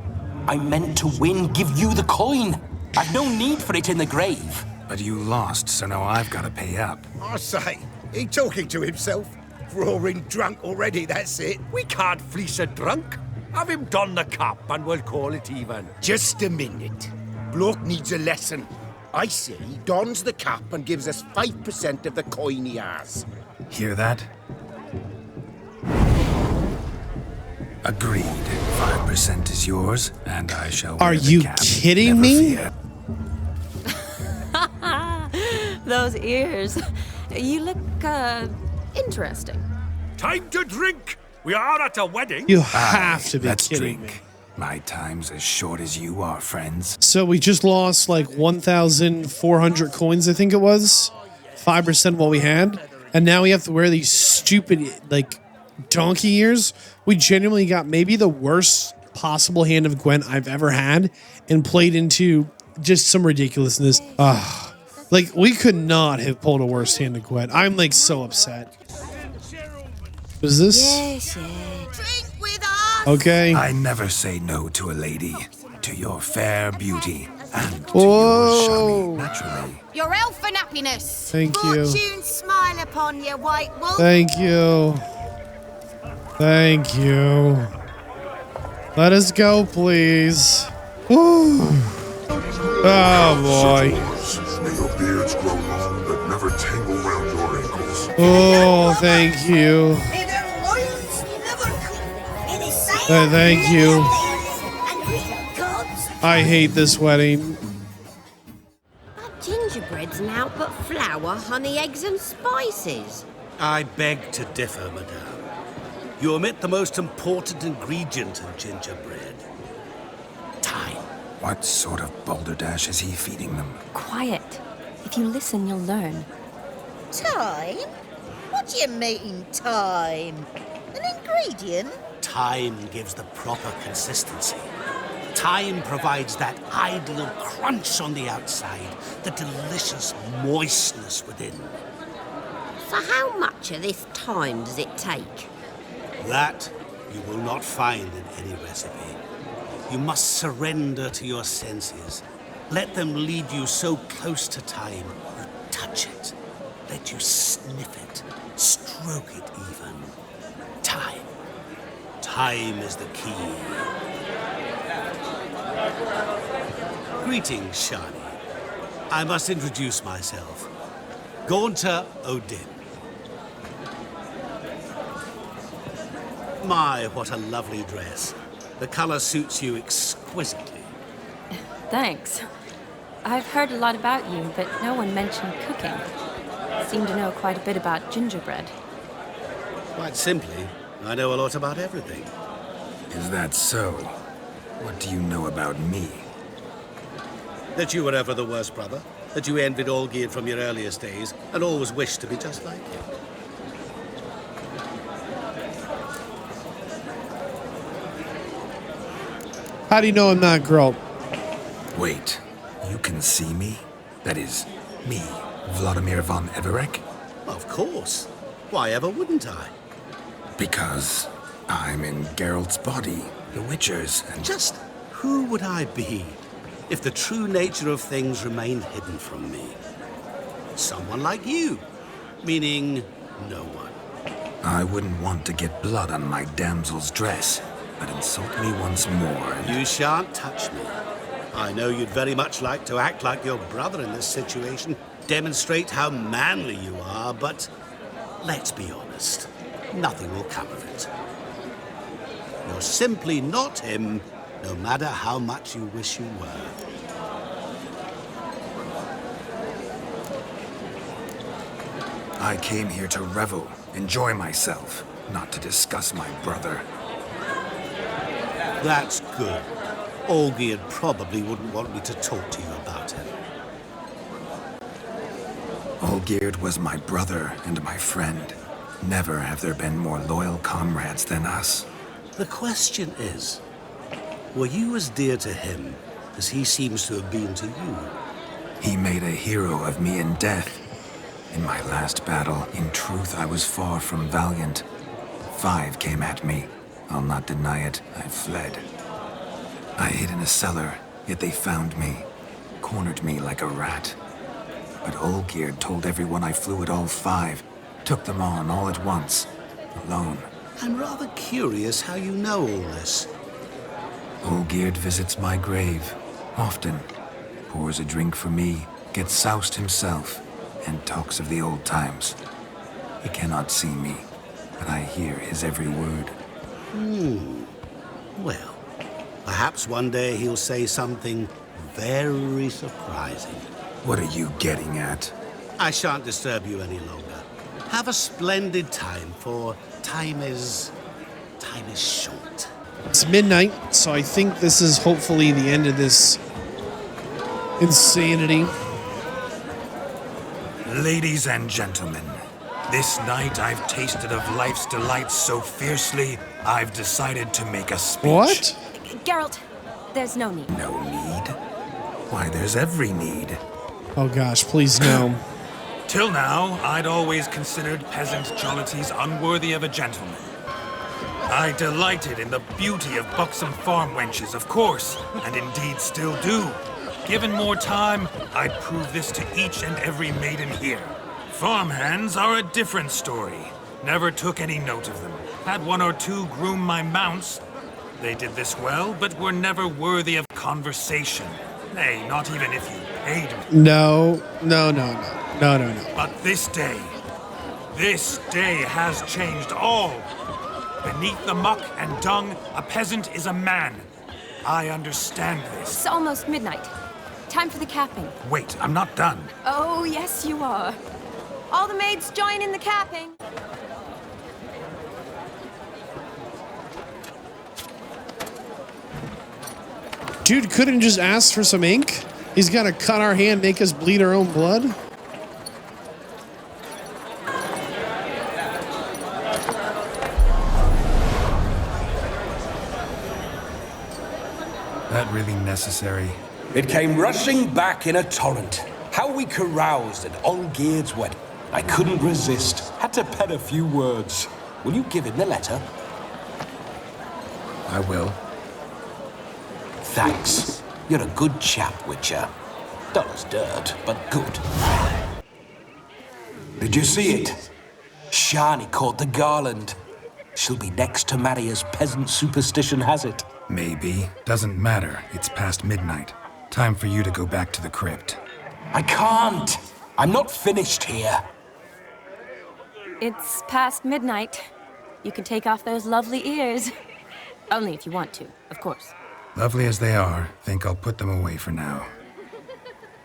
I meant to win, give you the coin. I've no need for it in the grave. But you lost, so now I've got to pay up. I say, he talking to himself. Roaring drunk already, that's it. We can't fleece a drunk. Have him don the cap and we'll call it even. Just a minute. Bloke needs a lesson. I say he dons the cap and gives us 5% of the coin he has. Hear that? Agreed. 5% is yours, and I shall wear Are the you cap. kidding Never me? fear. Those ears. You look, interesting. Time to drink. We are at a wedding. You have to be Let's kidding drink. me. My time's as short as you are, friends. So we just lost like 1,400 coins, I think it was. 5% of what we had. And now we have to wear these stupid, like, donkey ears. We genuinely got maybe the worst possible hand of Gwent I've ever had and played into just some ridiculousness. Like, we could not have pulled a worse hand of Gwent. I'm, like, so upset. What is this? Yes, yes. Drink with us. Okay. I never say no to a lady, to your fair beauty, and to Whoa. yours, Shani, naturally. Your elfin happiness. Thank you. Fortune smile upon you, white wolf. Thank you. Thank you. Let us go, please. Ooh. Oh boy. May your beards grow long, but never tangle round your ankles. Oh, thank you. Thank you. I hate this wedding. That gingerbread's now but flour, honey, eggs, and spices. I beg to differ, madame. You omit the most important ingredient in gingerbread. Time. What sort of balderdash is he feeding them? Quiet. If you listen, you'll learn. Time? What do you mean, time? An ingredient? Time gives the proper consistency. Time provides that ideal crunch on the outside, the delicious moistness within. So how much of this time does it take? That you will not find in any recipe. You must surrender to your senses. Let them lead you so close to time, you touch it. Let you sniff it, stroke it even. Time. Time is the key. Greetings, Shani. I must introduce myself. Gaunter Odin. My, what a lovely dress. The color suits you exquisitely. Thanks. I've heard a lot about you, but no one mentioned cooking. Seem to know quite a bit about gingerbread. Quite simply, I know a lot about everything. Is that so? What do you know about me? That you were ever the worst brother. That you envied Olgierd from your earliest days and always wished to be just like him. How do you know I'm not Grot? Wait, you can see me? That is, me, Vladimir von Everec? Of course. Why ever wouldn't I? Because I'm in Geralt's body, the Witcher's, and... Just who would I be if the true nature of things remained hidden from me? Someone like you, meaning no one. I wouldn't want to get blood on my damsel's dress, but insult me once more and... You shan't touch me. I know you'd very much like to act like your brother in this situation, demonstrate how manly you are, but let's be honest, nothing will come of it. You're simply not him, no matter how much you wish you were. I came here to revel, enjoy myself, not to discuss my brother. That's good. Olgierd probably wouldn't want me to talk to you about him. Olgierd was my brother and my friend. Never have there been more loyal comrades than us. The question is, were you as dear to him as he seems to have been to you? He made a hero of me in death. In my last battle, in truth, I was far from valiant. 5 came at me. I'll not deny it, I fled. I hid in a cellar, yet they found me, cornered me like a rat. But Olgierd told everyone I flew at all 5, took them on all at once, alone. I'm rather curious how you know all this. Olgierd visits my grave, often. Pours a drink for me, gets soused himself, and talks of the old times. He cannot see me, but I hear his every word. Well, perhaps one day he'll say something very surprising. What are you getting at? I shan't disturb you any longer. Have a splendid time, for time is short. It's midnight, so I think this is hopefully the end of this insanity. Ladies and gentlemen, this night I've tasted of life's delights so fiercely, I've decided to make a speech. What? Geralt, there's no need. No need? Why, there's every need. Oh gosh, please no. Till now, I'd always considered peasant jollities unworthy of a gentleman. I delighted in the beauty of buxom farm wenches, of course, and indeed still do. Given more time, I'd prove this to each and every maiden here. Farmhands are a different story. Never took any note of them. Had one or two groom my mounts. They did this well, but were never worthy of conversation. Nay, not even if you paid me. No. But this day has changed all. Beneath the muck and dung, a peasant is a man. I understand this. It's almost midnight. Time for the capping. Wait, I'm not done. Oh, yes, you are. All the maids join in the capping. Dude couldn't just ask for some ink? He's got to cut our hand, make us bleed our own blood? That really necessary? It came rushing back in a torrent. How we caroused at Olgierd's wedding. I couldn't resist. Had to pen a few words. Will you give him the letter? I will. Thanks. You're a good chap, Witcher. Dull as dirt, but good. Did you see it? Shani caught the garland. She'll be next to marry as peasant superstition has it. Maybe. Doesn't matter. It's past midnight. Time for you to go back to the crypt. I can't. I'm not finished here. It's past midnight. You can take off those lovely ears. Only if you want to, of course. Lovely as they are, think I'll put them away for now.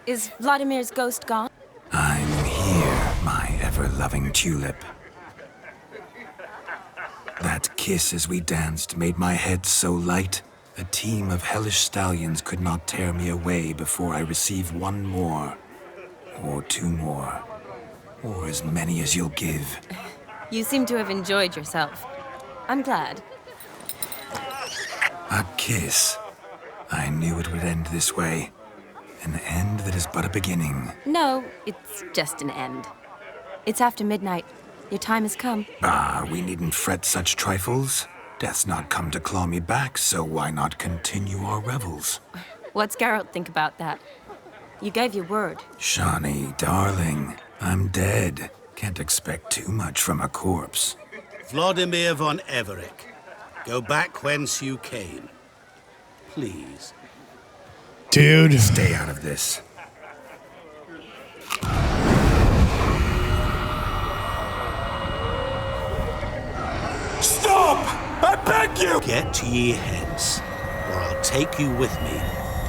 Is Vladimir's ghost gone? I'm here, my ever-loving tulip. That kiss as we danced made my head so light, a team of hellish stallions could not tear me away before I receive one more, or two more, or as many as you'll give. You seem to have enjoyed yourself. I'm glad. A kiss. I knew it would end this way. An end that is but a beginning. No, it's just an end. It's after midnight. Your time has come. Ah, we needn't fret such trifles. Death's not come to claw me back, so why not continue our revels? What's Geralt think about that? You gave your word. Shani, darling, I'm dead. Can't expect too much from a corpse. Vladimir von Everec, go back whence you came. Please. Dude. Stay out of this. Stop! I beg you! Get ye hence, or I'll take you with me,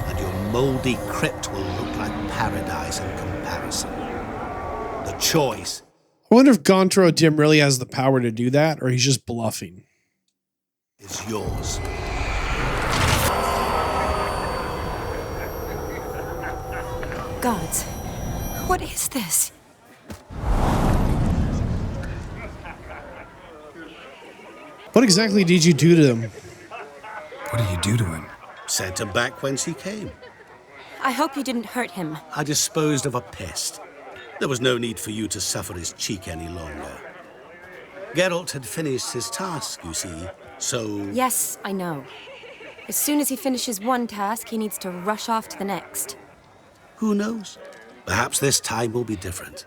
and your moldy crypt will look like paradise in comparison. The choice. I wonder if Gontro Dim really has the power to do that, or he's just bluffing. Is yours. Gods, what is this? What exactly did you do to him? What did you do to him? Sent him back whence he came. I hope you didn't hurt him. I disposed of a pest. There was no need for you to suffer his cheek any longer. Geralt had finished his task, you see, so... Yes, I know. As soon as he finishes one task, he needs to rush off to the next. Who knows? Perhaps this time will be different.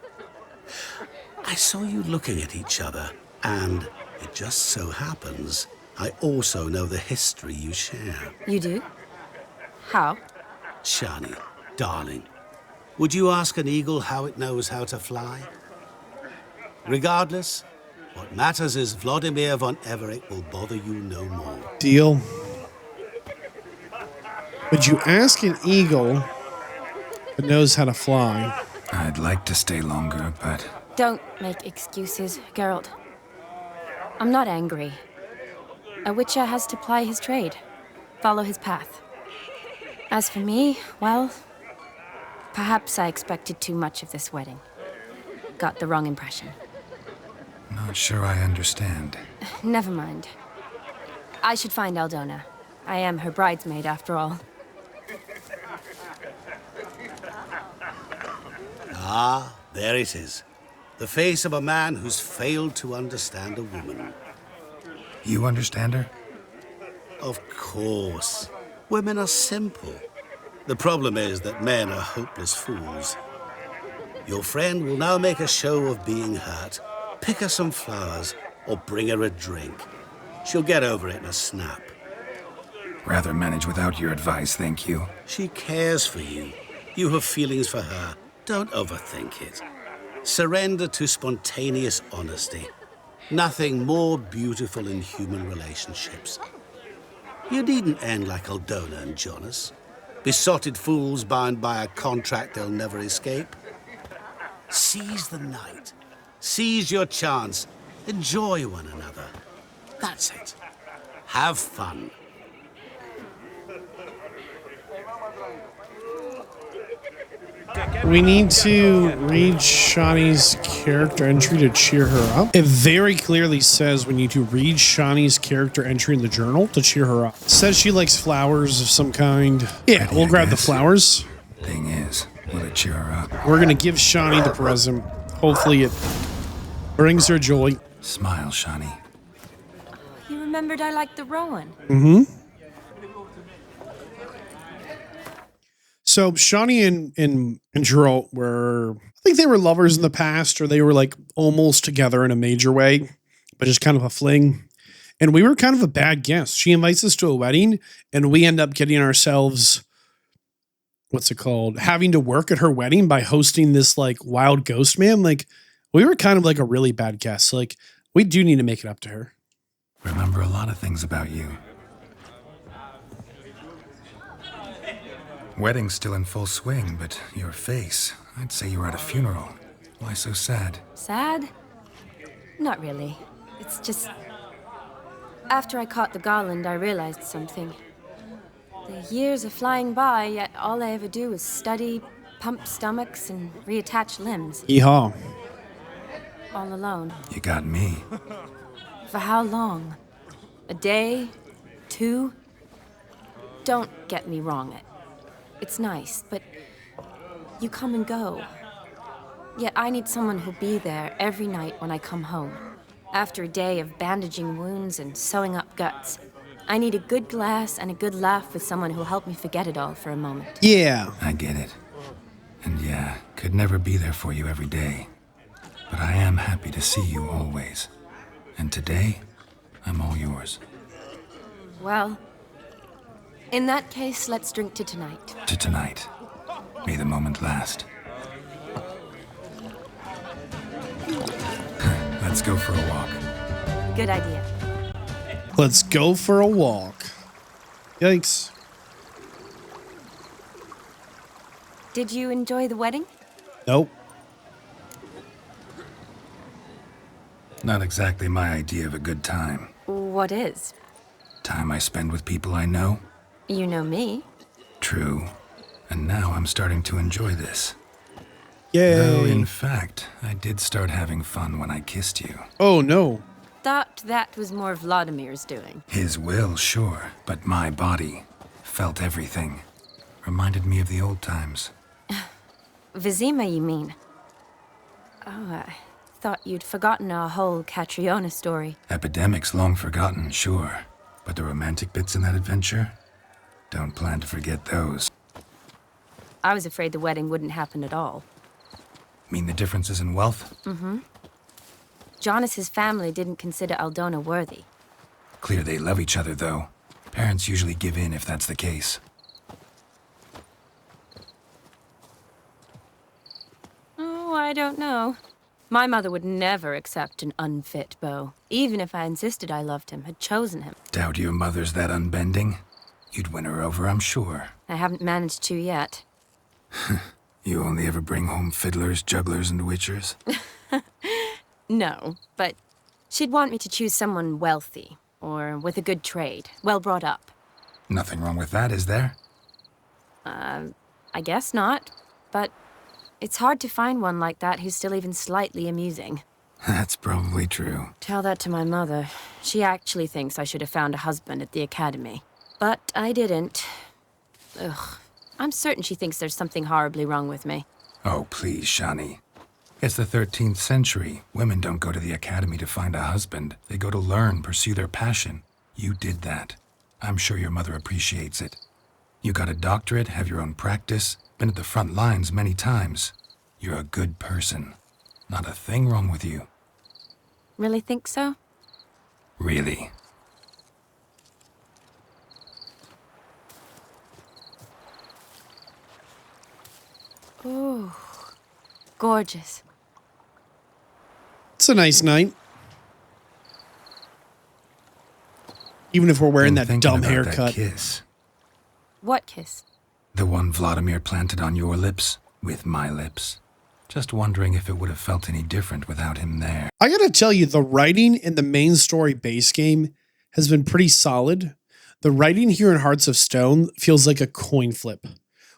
I saw you looking at each other, and it just so happens I also know the history you share. You do? How? Shani, darling, would you ask an eagle how it knows how to fly? Regardless, what matters is Vladimir von Everec will bother you no more. Deal. Would you ask an eagle that knows how to fly? I'd like to stay longer, but... Don't make excuses, Geralt. I'm not angry. A witcher has to ply his trade, follow his path. As for me, well, perhaps I expected too much of this wedding. Got the wrong impression. Not sure I understand. Never mind. I should find Aldona. I am her bridesmaid, after all. Ah, there it is. The face of a man who's failed to understand a woman. You understand her? Of course. Women are simple. The problem is that men are hopeless fools. Your friend will now make a show of being hurt, Pick her some flowers or bring her a drink. She'll get over it in a snap. Rather manage without your advice, thank you. She cares for you. You have feelings for her. Don't overthink it. Surrender to spontaneous honesty. Nothing more beautiful in human relationships. You needn't end like Aldona and Jonas. Besotted fools bound by a contract they'll never escape. Seize the night. Seize your chance. Enjoy one another. That's it. Have fun. We need to read Shawnee's character entry to cheer her up. It very clearly says we need to read Shawnee's character entry in the journal to cheer her up. It says she likes flowers of some kind. Yeah, we'll grab the flowers. Thing is, will it cheer her up? We're gonna give Shawnee the present. Hopefully it brings her joy. Smile, Shawnee. You remembered I liked the Rowan. Mm-hmm. So Shawnee and Geralt were, I think they were lovers in the past, or they were like almost together in a major way, but just kind of a fling. And we were kind of a bad guest. She invites us to a wedding and we end up getting ourselves, what's it called? Having to work at her wedding by hosting this like wild ghost man. Like we were kind of like a really bad guest. Like we do need to make it up to her. Remember a lot of things about you. Wedding's still in full swing, but your face, I'd say you were at a funeral. Why so sad? Sad? Not really. It's just... After I caught the garland, I realized something. The years are flying by, yet all I ever do is study, pump stomachs, and reattach limbs. Yeehaw. All alone. You got me. For how long? A day? 2? Don't get me wrong. It's nice, but you come and go. Yet I need someone who'll be there every night when I come home. After a day of bandaging wounds and sewing up guts, I need a good glass and a good laugh with someone who'll help me forget it all for a moment. Yeah. I get it. And yeah, could never be there for you every day. But I am happy to see you always. And today, I'm all yours. Well, in that case, let's drink to tonight. To tonight. May the moment last. Let's go for a walk. Good idea. Let's go for a walk. Yikes. Did you enjoy the wedding? Nope. Not exactly my idea of a good time. What is? Time I spend with people I know. You know me. True. And now I'm starting to enjoy this. Yay. Though, in fact, I did start having fun when I kissed you. Oh, no. Thought that was more Vladimir's doing. His will, sure, but my body felt everything. Reminded me of the old times. Vizima, you mean? Oh, I thought you'd forgotten our whole Catriona story. Epidemics long forgotten, sure. But the romantic bits in that adventure? Don't plan to forget those. I was afraid the wedding wouldn't happen at all. Mean the differences in wealth? Mm-hmm. Jonas's family didn't consider Aldona worthy. Clear they love each other, though. Parents usually give in if that's the case. Oh, I don't know. My mother would never accept an unfit beau, even if I insisted I loved him, had chosen him. Doubt your mother's that unbending. You'd win her over, I'm sure. I haven't managed to yet. You only ever bring home fiddlers, jugglers, and witchers? No, but she'd want me to choose someone wealthy, or with a good trade, well brought up. Nothing wrong with that, is there? I guess not, but it's hard to find one like that who's still even slightly amusing. That's probably true. Tell that to my mother. She actually thinks I should have found a husband at the academy. But I didn't. Ugh. I'm certain she thinks there's something horribly wrong with me. Oh, please, Shani. It's the 13th century. Women don't go to the academy to find a husband. They go to learn, pursue their passion. You did that. I'm sure your mother appreciates it. You got a doctorate, have your own practice, been at the front lines many times. You're a good person. Not a thing wrong with you. Really think so? Really? Ooh, gorgeous. It's a nice night. Even if we're wearing that dumb haircut. That kiss. What kiss? The one Vladimir planted on your lips with my lips. Just wondering if it would have felt any different without him there. I gotta tell you, the writing in the main story base game has been pretty solid. The writing here in Hearts of Stone feels like a coin flip,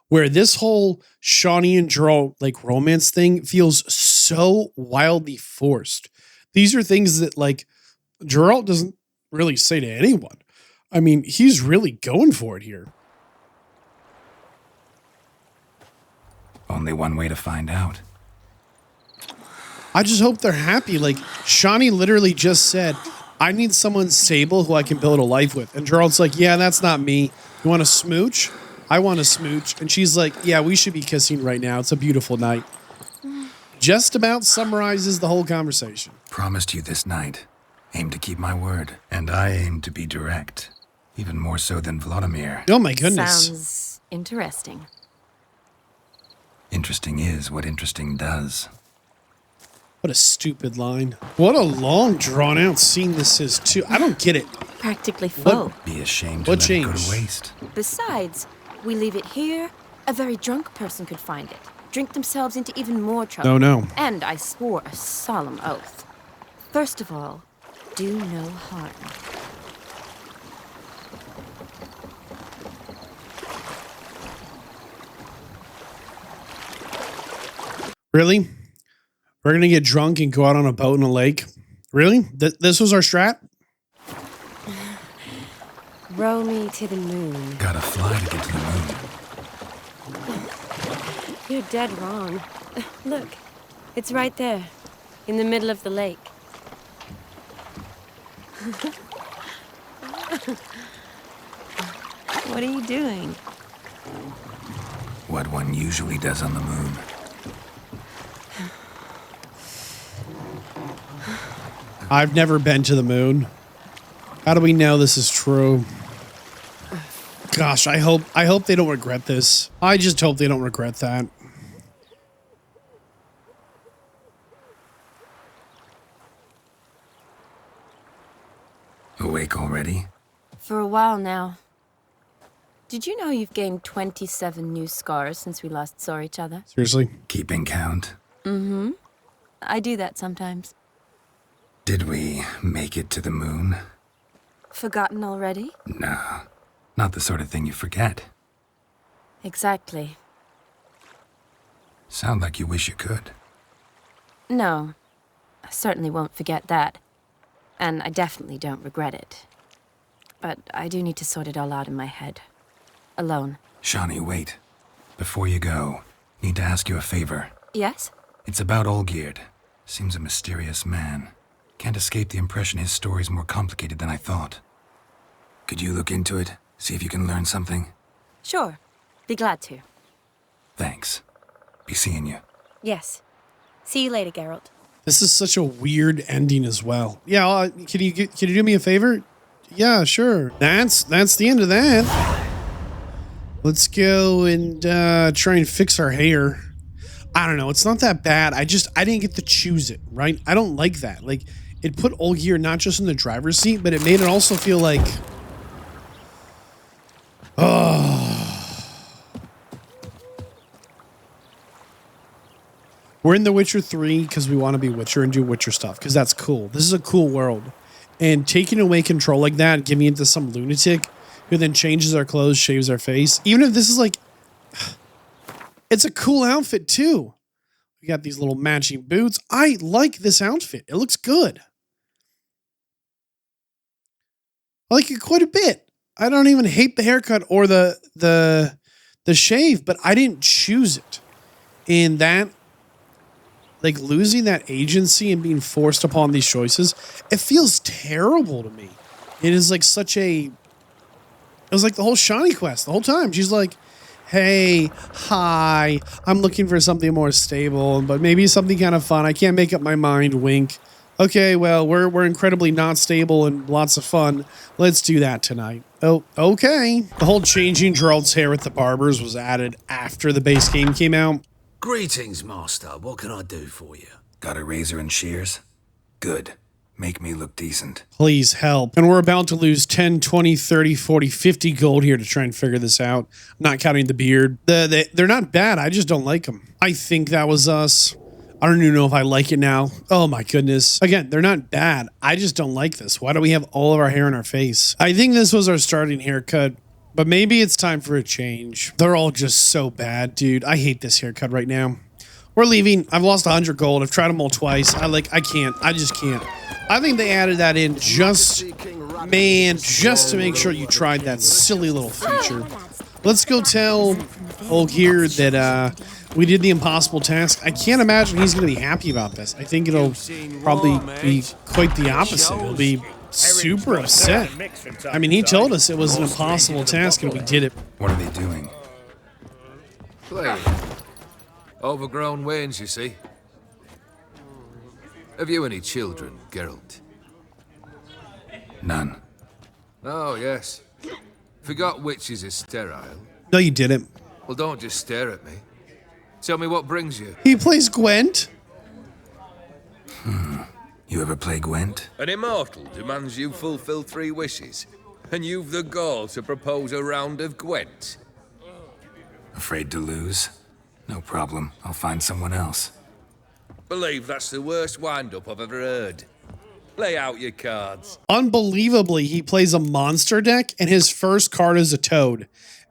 where this whole Shawnee and Geralt like romance thing feels so wildly forced. These are things that like Geralt doesn't really say to anyone. I mean, he's really going for it here. Only one way to find out. I just hope they're happy. Like, Shawnee literally just said, I need someone stable who I can build a life with. And Gerald's like, yeah, that's not me. You want to smooch? I want to smooch. And she's like, yeah, we should be kissing right now. It's a beautiful night. Just about summarizes the whole conversation. Promised you this night. Aim to keep my word. And I aim to be direct. Even more so than Vladimir. Oh my goodness. Sounds interesting. Interesting is what interesting does. What a stupid line. What a long, drawn-out scene this is, too. I don't get it. Practically full. Be ashamed to let it go to waste. Besides, we leave it here, a very drunk person could find it, drink themselves into even more trouble. Oh, no. And I swore a solemn oath. First of all, do no harm. Really? We're going to get drunk and go out on a boat in a lake? Really? This was our strat? Row me to the moon. Gotta fly to get to the moon. You're dead wrong. Look, it's right there, in the middle of the lake. What are you doing? What one usually does on the moon. I've never been to the moon. How do we know this is true? Gosh, I hope they don't regret this. I just hope they don't regret that. Awake already? For a while now. Did you know you've gained 27 new scars since we last saw each other? Seriously? Keeping count? Mm-hmm. I do that sometimes. Did we make it to the moon? Forgotten already? No, not the sort of thing you forget. Exactly. Sound like you wish you could. No, I certainly won't forget that. And I definitely don't regret it. But I do need to sort it all out in my head. Alone. Shawnee, wait. Before you go, need to ask you a favor. Yes? It's about Olgierd. Seems a mysterious man. Can't escape the impression his story's more complicated than I thought. Could you look into it? See if you can learn something? Sure. Be glad to. Thanks. Be seeing you. Yes. See you later, Geralt. This is such a weird ending as well. Yeah, can you do me a favor? Yeah, sure. That's the end of that. Let's go and try and fix our hair. I don't know. It's not that bad. I didn't get to choose it, right? I don't like that. Like, it put Olgierd not just in the driver's seat, but it made it also feel like, oh. We're in The Witcher 3 because we want to be Witcher and do Witcher stuff because that's cool. This is a cool world. And taking away control like that and giving it to some lunatic who then changes our clothes, shaves our face, even if this is like, it's a cool outfit too. We got these little matching boots. I like this outfit. It looks good. I like it quite a bit. I don't even hate the haircut or the shave, but I didn't choose it. And that, like, losing that agency and being forced upon these choices, it feels terrible to me. It is like it was like the whole Shawnee quest the whole time. She's like, hey, hi, I'm looking for something more stable, but maybe something kind of fun. I can't make up my mind, wink. Okay, well, we're incredibly not stable and lots of fun. Let's do that tonight. Oh, okay. The whole changing Gerald's hair with the barbers was added after the base game came out. Greetings, Master. What can I do for you? Got a razor and shears? Good. Make me look decent. Please help. And we're about to lose 10, 20, 30, 40, 50 gold here to try and figure this out. I'm not counting the beard. They're not bad. I just don't like them. I think that was us. I don't even know if I like it now. Oh my goodness. Again, they're not bad. I just don't like this. Why do we have all of our hair in our face? I think this was our starting haircut, but maybe it's time for a change. They're all just so bad, dude. I hate this haircut right now. We're leaving. I've lost 100 gold. I've tried them all twice. I can't. I just can't. I think they added that in just to make sure you tried that silly little feature. Let's go tell Olgierd that we did the impossible task. I can't imagine he's going to be happy about this. I think it'll probably be quite the opposite. He'll be super upset. I mean, he told us it was an impossible task and we did it. What are they doing? Play. Overgrown wains, you see. Have you any children, Geralt? None. Oh, yes. Forgot witches are sterile. No, you didn't. Well, don't just stare at me. Tell me what brings you. He plays Gwent. You ever play Gwent? An immortal demands you fulfill 3 wishes, and you've the gall to propose a round of Gwent. Afraid to lose? No problem. I'll find someone else. Believe that's the worst wind-up I've ever heard. Lay out your cards. Unbelievably, he plays a monster deck, and his first card is a toad.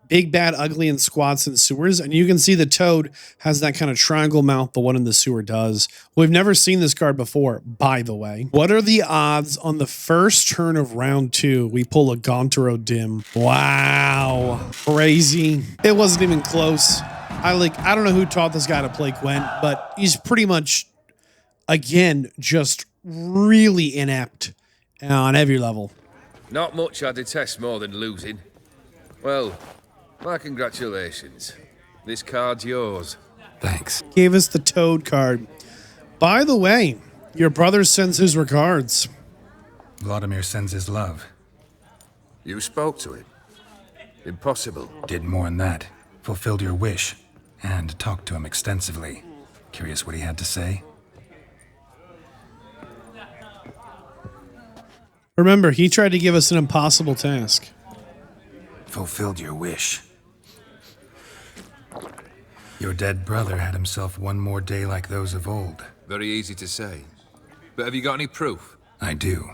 Big, bad, ugly, and squats in sewers. And you can see the toad has that kind of triangle mouth the one in the sewer does. We've never seen this card before, by the way. What are the odds on the first turn of round 2, we pull a Gontaro Dim? Wow. Crazy. It wasn't even close. I don't know who taught this guy to play Gwent, but he's pretty much, again, just really inept on every level. Not much I detest more than losing. Well, my congratulations. This card's yours. Thanks. Gave us the toad card. By the way, your brother sends his regards. Vladimir sends his love. You spoke to him? Impossible. Did more than that. Fulfilled your wish. And talked to him extensively. Curious what he had to say? Remember, he tried to give us an impossible task. Fulfilled your wish. Your dead brother had himself one more day like those of old. Very easy to say. But have you got any proof? I do.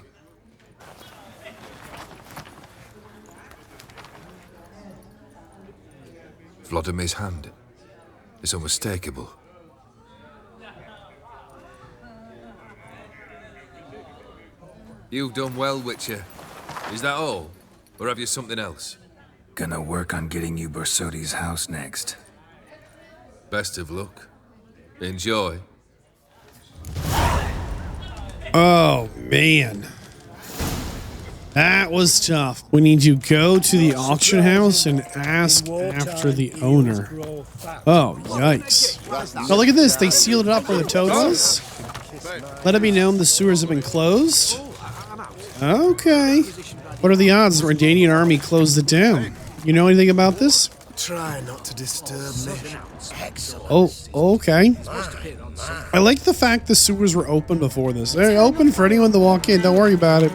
Vladimir's hand. It's unmistakable. You've done well, Witcher. Is that all? Or have you something else? Gonna work on getting you Borsodi's house next. Best of luck. Enjoy. Oh, man. That was tough. We need to go to the auction house and ask after the owner. Oh, yikes. Oh, look at this. They sealed it up where the toad was. Let it be known the sewers have been closed. Okay. What are the odds the Redanian army closed it down? You know anything about this? Try not to disturb me. Oh, okay. I like the fact the sewers were open before this. They're open for anyone to walk in. Don't worry about it.